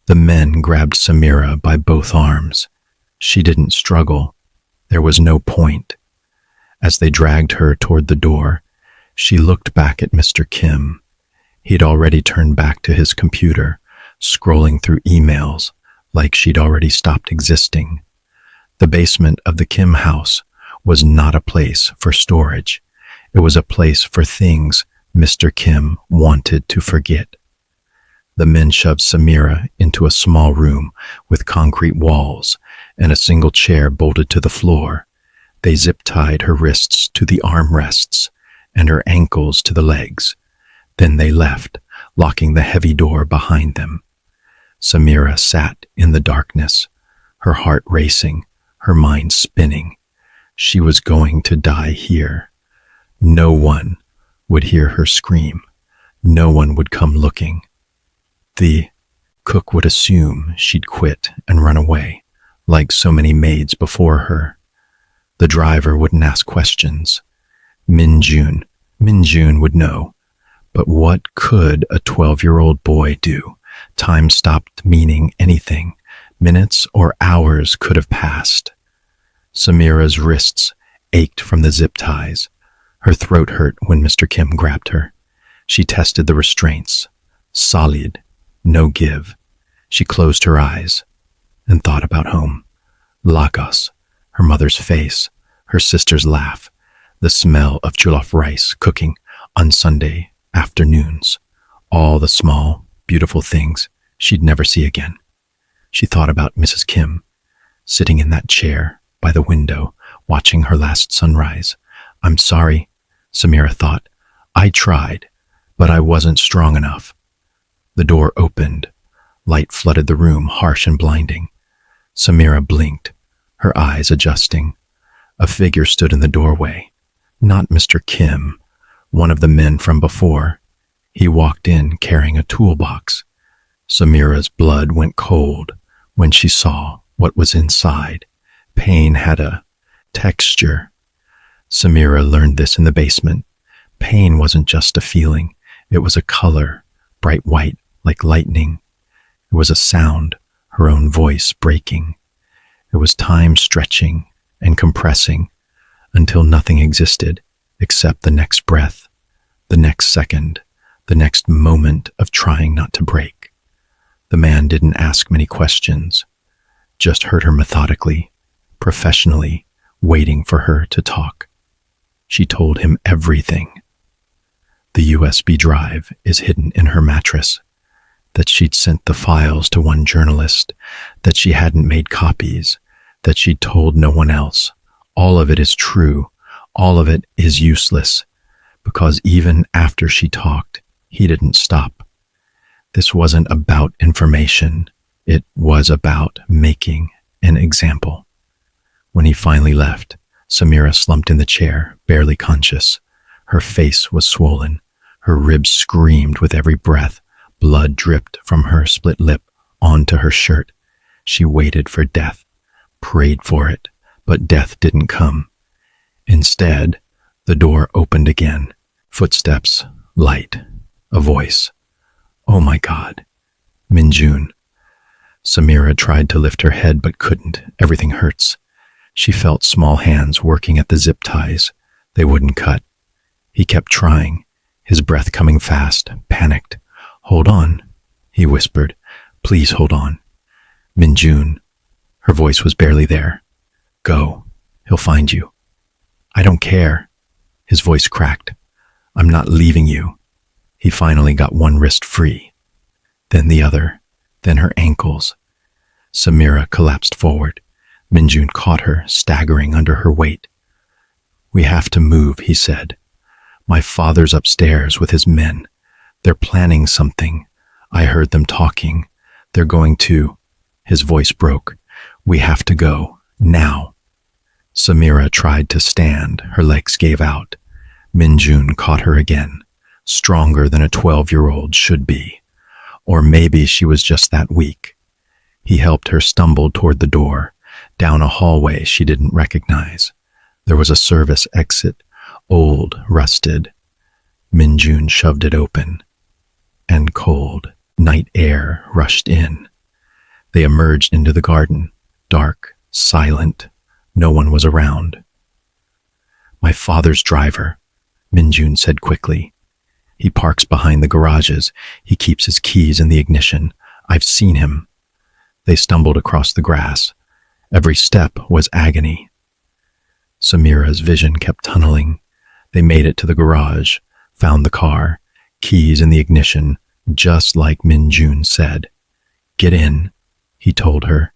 The men grabbed Samira by both arms. She didn't struggle. There was no point. As they dragged her toward the door, she looked back at Mr. Kim. He'd already turned back to his computer, scrolling through emails like she'd already stopped existing. The basement of the Kim house was not a place for storage. It was a place for things Mr. Kim wanted to forget. The men shoved Samira into a small room with concrete walls and a single chair bolted to the floor. They zip-tied her wrists to the armrests and her ankles to the legs. Then they left, locking the heavy door behind them. Samira sat in the darkness, her heart racing, her mind spinning. She was going to die here. No one would hear her scream. No one would come looking. The cook would assume she'd quit and run away, like so many maids before her. The driver wouldn't ask questions. Min-jun would know. But what could a 12-year-old boy do? Time stopped meaning anything. Minutes or hours could have passed. Samira's wrists ached from the zip ties. Her throat hurt when Mr. Kim grabbed her. She tested the restraints. Solid. No give. She closed her eyes and thought about home. Lagos, her mother's face, her sister's laugh, the smell of jollof rice cooking on Sunday afternoons, all the small, beautiful things she'd never see again. She thought about Mrs. Kim, sitting in that chair by the window, watching her last sunrise. "I'm sorry," Samira thought. "I tried, but I wasn't strong enough." The door opened. Light flooded the room, harsh and blinding. Samira blinked, her eyes adjusting. A figure stood in the doorway. Not Mr. Kim, one of the men from before. He walked in carrying a toolbox. Samira's blood went cold when she saw what was inside. Pain had a texture. Samira learned this in the basement. Pain wasn't just a feeling. It was a color, bright white like lightning. It was a sound, her own voice breaking. It was time stretching and compressing until nothing existed except the next breath, the next second, the next moment of trying not to break. The man didn't ask many questions, just heard her methodically, professionally, waiting for her to talk. She told him everything. The USB drive is hidden in her mattress, that she'd sent the files to one journalist, that she hadn't made copies, that she'd told no one else. All of it is true. All of it is useless, because even after she talked, he didn't stop. This wasn't about information. It was about making an example. When he finally left, Samira slumped in the chair, barely conscious. Her face was swollen. Her ribs screamed with every breath. Blood dripped from her split lip onto her shirt. She waited for death, prayed for it, but death didn't come. Instead, the door opened again. Footsteps, light, a voice. Oh my God, Minjun. Samira tried to lift her head but couldn't. Everything hurts. She felt small hands working at the zip ties. They wouldn't cut. He kept trying, his breath coming fast, panicked. Hold on, he whispered. Please hold on. Minjun. Her voice was barely there. Go. He'll find you. I don't care. His voice cracked. I'm not leaving you. He finally got one wrist free. Then the other. Then her ankles. Samira collapsed forward. Minjun caught her, staggering under her weight. We have to move, he said. My father's upstairs with his men. They're planning something. I heard them talking. They're going to... His voice broke. We have to go. Now. Samira tried to stand. Her legs gave out. Minjun caught her again. Stronger than a 12-year-old should be. Or maybe she was just that weak. He helped her stumble toward the door, down a hallway she didn't recognize. There was a service exit, old, rusted. Minjun shoved it open. And cold, night air rushed in. They emerged into the garden, dark, silent. No one was around. My father's driver, Minjun said quickly. He parks behind the garages. He keeps his keys in the ignition. I've seen him. They stumbled across the grass. Every step was agony. Samira's vision kept tunneling. They made it to the garage, found the car, keys in the ignition, just like Minjun said. Get in, he told her.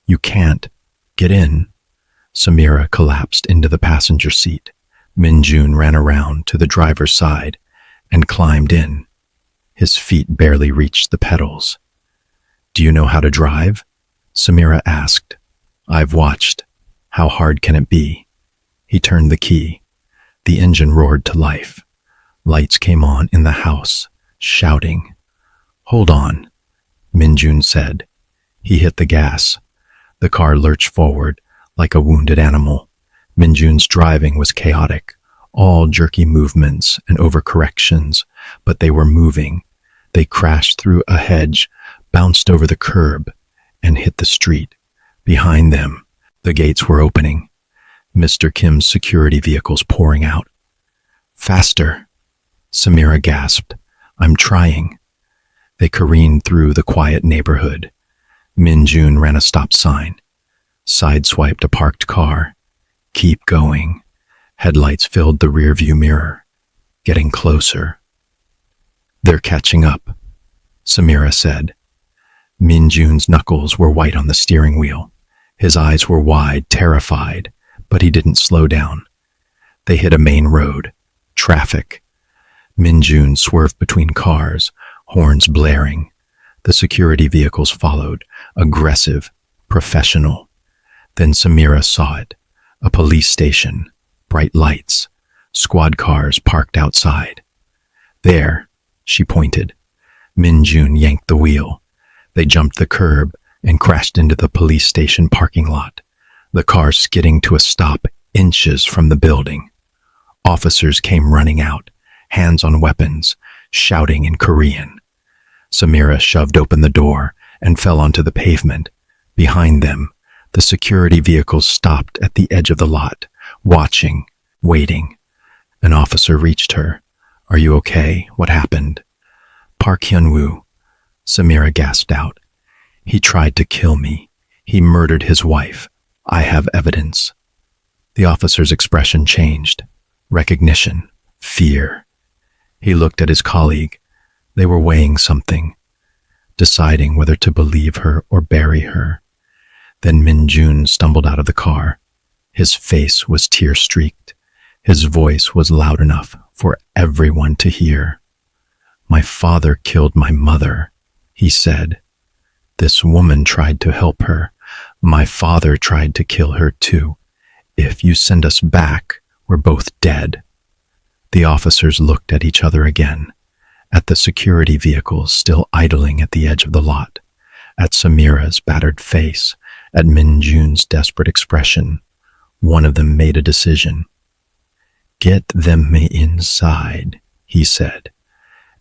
You can't. Get in. Samira collapsed into the passenger seat. Minjun ran around to the driver's side and climbed in. His feet barely reached the pedals. Do you know how to drive? Samira asked. I've watched. How hard can it be? He turned the key. The engine roared to life. Lights came on in the house, shouting. Hold on, Minjun said. He hit the gas. The car lurched forward like a wounded animal. Minjun's driving was chaotic, all jerky movements and overcorrections, but they were moving. They crashed through a hedge, bounced over the curb, and hit the street. Behind them, the gates were opening. Mr. Kim's security vehicles pouring out. Faster, Samira gasped. I'm trying. They careened through the quiet neighborhood. Minjun ran a stop sign, sideswiped a parked car. Keep going. Headlights filled the rearview mirror, getting closer. They're catching up, Samira said. Minjun's knuckles were white on the steering wheel. His eyes were wide, terrified, but he didn't slow down. They hit a main road. Traffic. Minjun swerved between cars, horns blaring. The security vehicles followed, aggressive, professional. Then Samira saw it. A police station, bright lights, squad cars parked outside. There, she pointed. Minjun yanked the wheel. They jumped the curb and crashed into the police station parking lot, the car skidding to a stop inches from the building. Officers came running out, hands on weapons, shouting in Korean. Samira shoved open the door and fell onto the pavement. Behind them, the security vehicles stopped at the edge of the lot, watching, waiting. An officer reached her. Are you okay? What happened? Park Hyun-woo, Samira gasped out. He tried to kill me. He murdered his wife. I have evidence. The officer's expression changed. Recognition. Fear. He looked at his colleague. They were weighing something, deciding whether to believe her or bury her. Then Min Jun stumbled out of the car. His face was tear-streaked. His voice was loud enough for everyone to hear. My father killed my mother, he said. This woman tried to help her. My father tried to kill her too. If you send us back, we're both dead. The officers looked at each other again, at the security vehicles still idling at the edge of the lot, at Samira's battered face, at Min Jun's desperate expression. One of them made a decision. Get them inside, he said,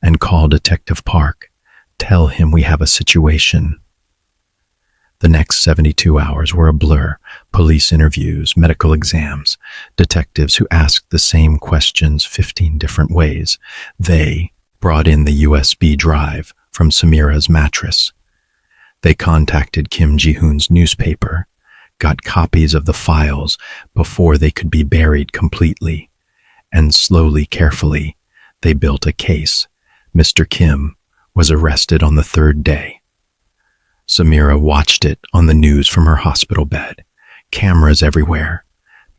and call Detective Park. Tell him we have a situation. The next 72 hours were a blur. Police interviews, medical exams, detectives who asked the same questions 15 different ways. They brought in the USB drive from Samira's mattress. They contacted Kim Ji-hoon's newspaper, got copies of the files before they could be buried completely, and slowly, carefully, they built a case. Mr. Kim was arrested on the third day. Samira watched it on the news from her hospital bed. Cameras everywhere.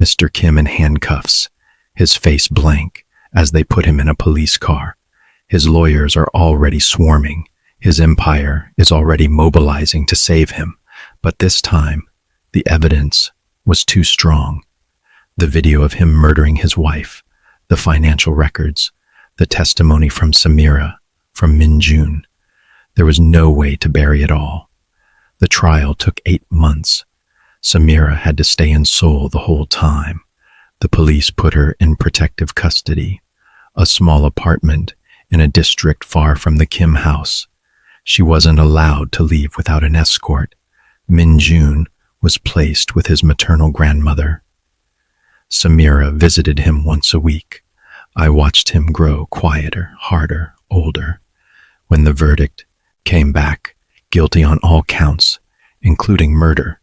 Mr. Kim in handcuffs, his face blank as they put him in a police car. His lawyers are already swarming. His empire is already mobilizing to save him. But this time, the evidence was too strong. The video of him murdering his wife, the financial records, the testimony from Samira, from Min Jun. There was no way to bury it all. The trial took 8 months. Samira had to stay in Seoul the whole time. The police put her in protective custody, a small apartment in a district far from the Kim house. She wasn't allowed to leave without an escort. Min Jun was placed with his maternal grandmother. Samira visited him once a week. I watched him grow quieter, harder, older. When the verdict came back, guilty on all counts, including murder,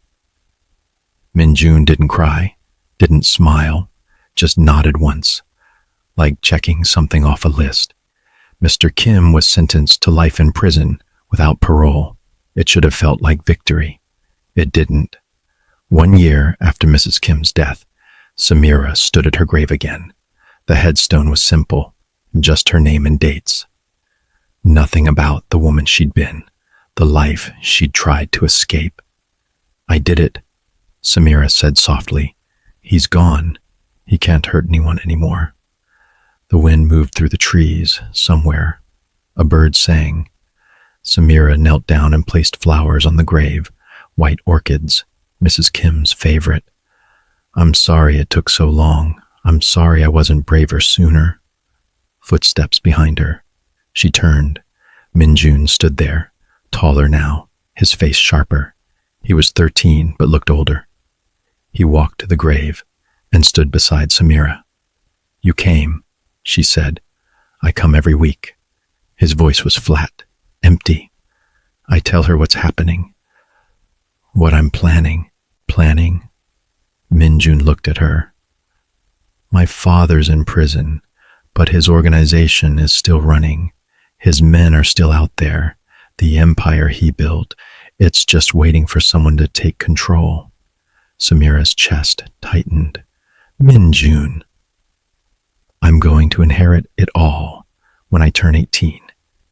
Min Jun didn't cry, didn't smile, just nodded once, like checking something off a list. Mr. Kim was sentenced to life in prison without parole. It should have felt like victory. It didn't. 1 year after Mrs. Kim's death, Samira stood at her grave again. The headstone was simple, just her name and dates. Nothing about the woman she'd been, the life she'd tried to escape. I did it, Samira said softly. He's gone. He can't hurt anyone anymore. The wind moved through the trees. Somewhere, a bird sang. Samira knelt down and placed flowers on the grave, white orchids, Mrs. Kim's favorite. I'm sorry it took so long. I'm sorry I wasn't braver sooner. Footsteps behind her. She turned. Min Jun stood there, taller now, his face sharper. He was 13, but looked older. He walked to the grave and stood beside Samira. You came, she said. I come every week. His voice was flat, empty. I tell her what's happening, what I'm planning. Min Jun looked at her. My father's in prison, but his organization is still running. His men are still out there. The empire he built, it's just waiting for someone to take control. Samira's chest tightened. Min Jun. I'm going to inherit it all when I turn 18.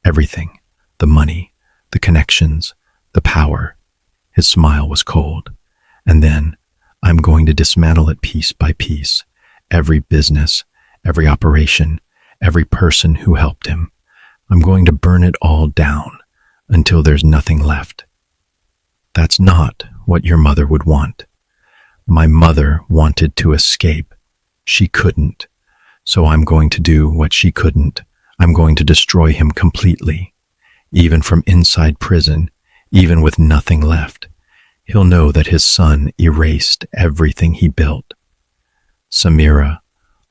Everything. The money, the connections, the power. His smile was cold. And then I'm going to dismantle it piece by piece. Every business, every operation, every person who helped him. I'm going to burn it all down until there's nothing left. That's not what your mother would want. My mother wanted to escape. She couldn't. So I'm going to do what she couldn't. I'm going to destroy him completely. Even from inside prison, even with nothing left. He'll know that his son erased everything he built. Samira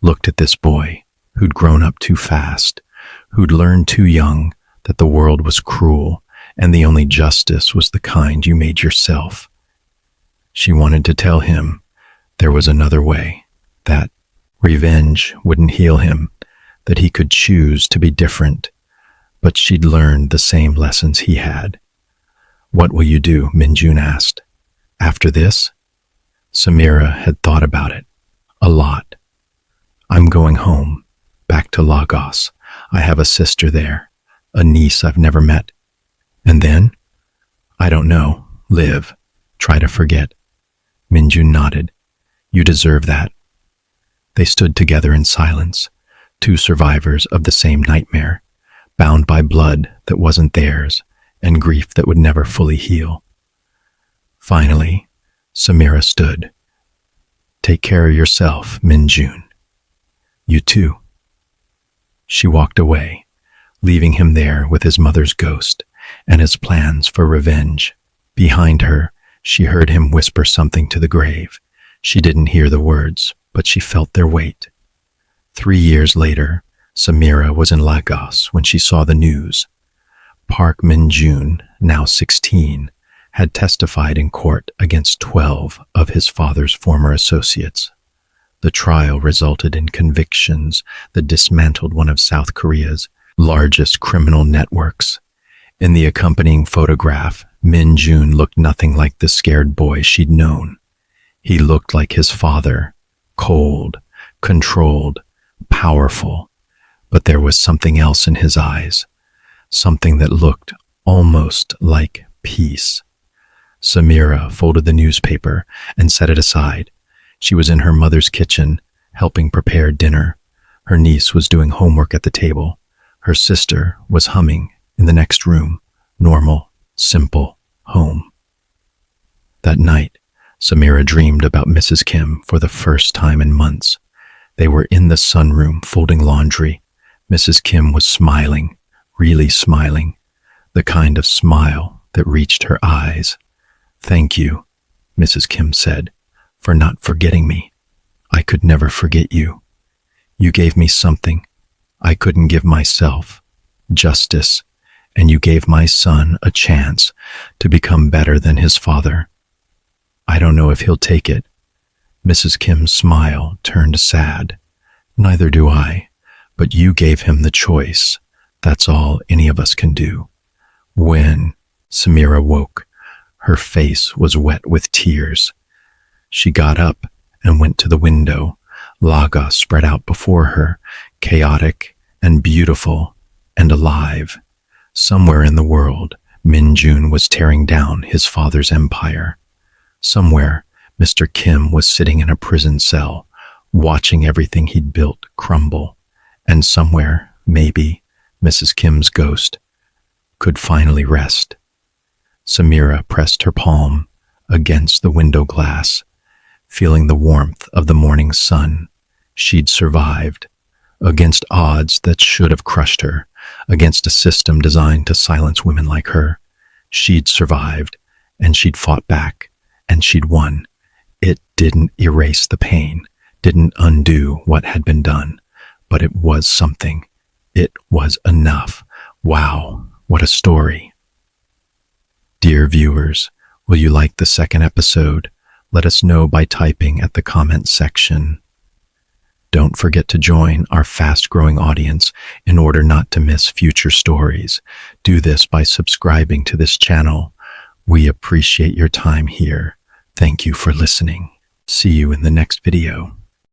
looked at this boy who'd grown up too fast, who'd learned too young that the world was cruel and the only justice was the kind you made yourself. She wanted to tell him there was another way, that revenge wouldn't heal him, that he could choose to be different, but she'd learned the same lessons he had. "What will you do?" Minjun asked. "After this?" Samira had thought about it. A lot. "I'm going home, back to Lagos. I have a sister there, a niece I've never met. And then? I don't know. Live. Try to forget." Minjun nodded. "You deserve that." They stood together in silence, two survivors of the same nightmare, bound by blood that wasn't theirs and grief that would never fully heal. Finally, Samira stood. "Take care of yourself, Minjun. You too." She walked away, leaving him there with his mother's ghost and his plans for revenge. Behind her, she heard him whisper something to the grave. She didn't hear the words, but she felt their weight. 3 years later, Samira was in Lagos when she saw the news. Park Minjun, now 16, had testified in court against 12 of his father's former associates. The trial resulted in convictions that dismantled one of South Korea's largest criminal networks. In the accompanying photograph, Minjun looked nothing like the scared boy she'd known. He looked like his father, cold, controlled, powerful, but there was something else in his eyes, something that looked almost like peace. Samira folded the newspaper and set it aside. She was in her mother's kitchen, helping prepare dinner. Her niece was doing homework at the table. Her sister was humming in the next room. Normal, simple home. That night, Samira dreamed about Mrs. Kim for the first time in months. They were in the sunroom folding laundry. Mrs. Kim was smiling, really smiling, the kind of smile that reached her eyes. "Thank you," Mrs. Kim said, "for not forgetting me. I could never forget you. You gave me something I couldn't give myself, justice, and you gave my son a chance to become better than his father. I don't know if he'll take it." Mrs. Kim's smile turned sad. "Neither do I, but you gave him the choice. That's all any of us can do." When Samira woke, her face was wet with tears. She got up and went to the window. Lagos spread out before her, chaotic and beautiful and alive. Somewhere in the world, Minjun was tearing down his father's empire. Somewhere, Mr. Kim was sitting in a prison cell, watching everything he'd built crumble. And somewhere, maybe, Mrs. Kim's ghost could finally rest. Samira pressed her palm against the window glass, feeling the warmth of the morning sun. She'd survived, against odds that should have crushed her, against a system designed to silence women like her. She'd survived, and she'd fought back, and she'd won. It didn't erase the pain, didn't undo what had been done, but it was something. It was enough. Wow, what a story. Dear viewers, will you like the second episode? Let us know by typing at the comment section. Don't forget to join our fast-growing audience in order not to miss future stories. Do this by subscribing to this channel. We appreciate your time here. Thank you for listening. See you in the next video.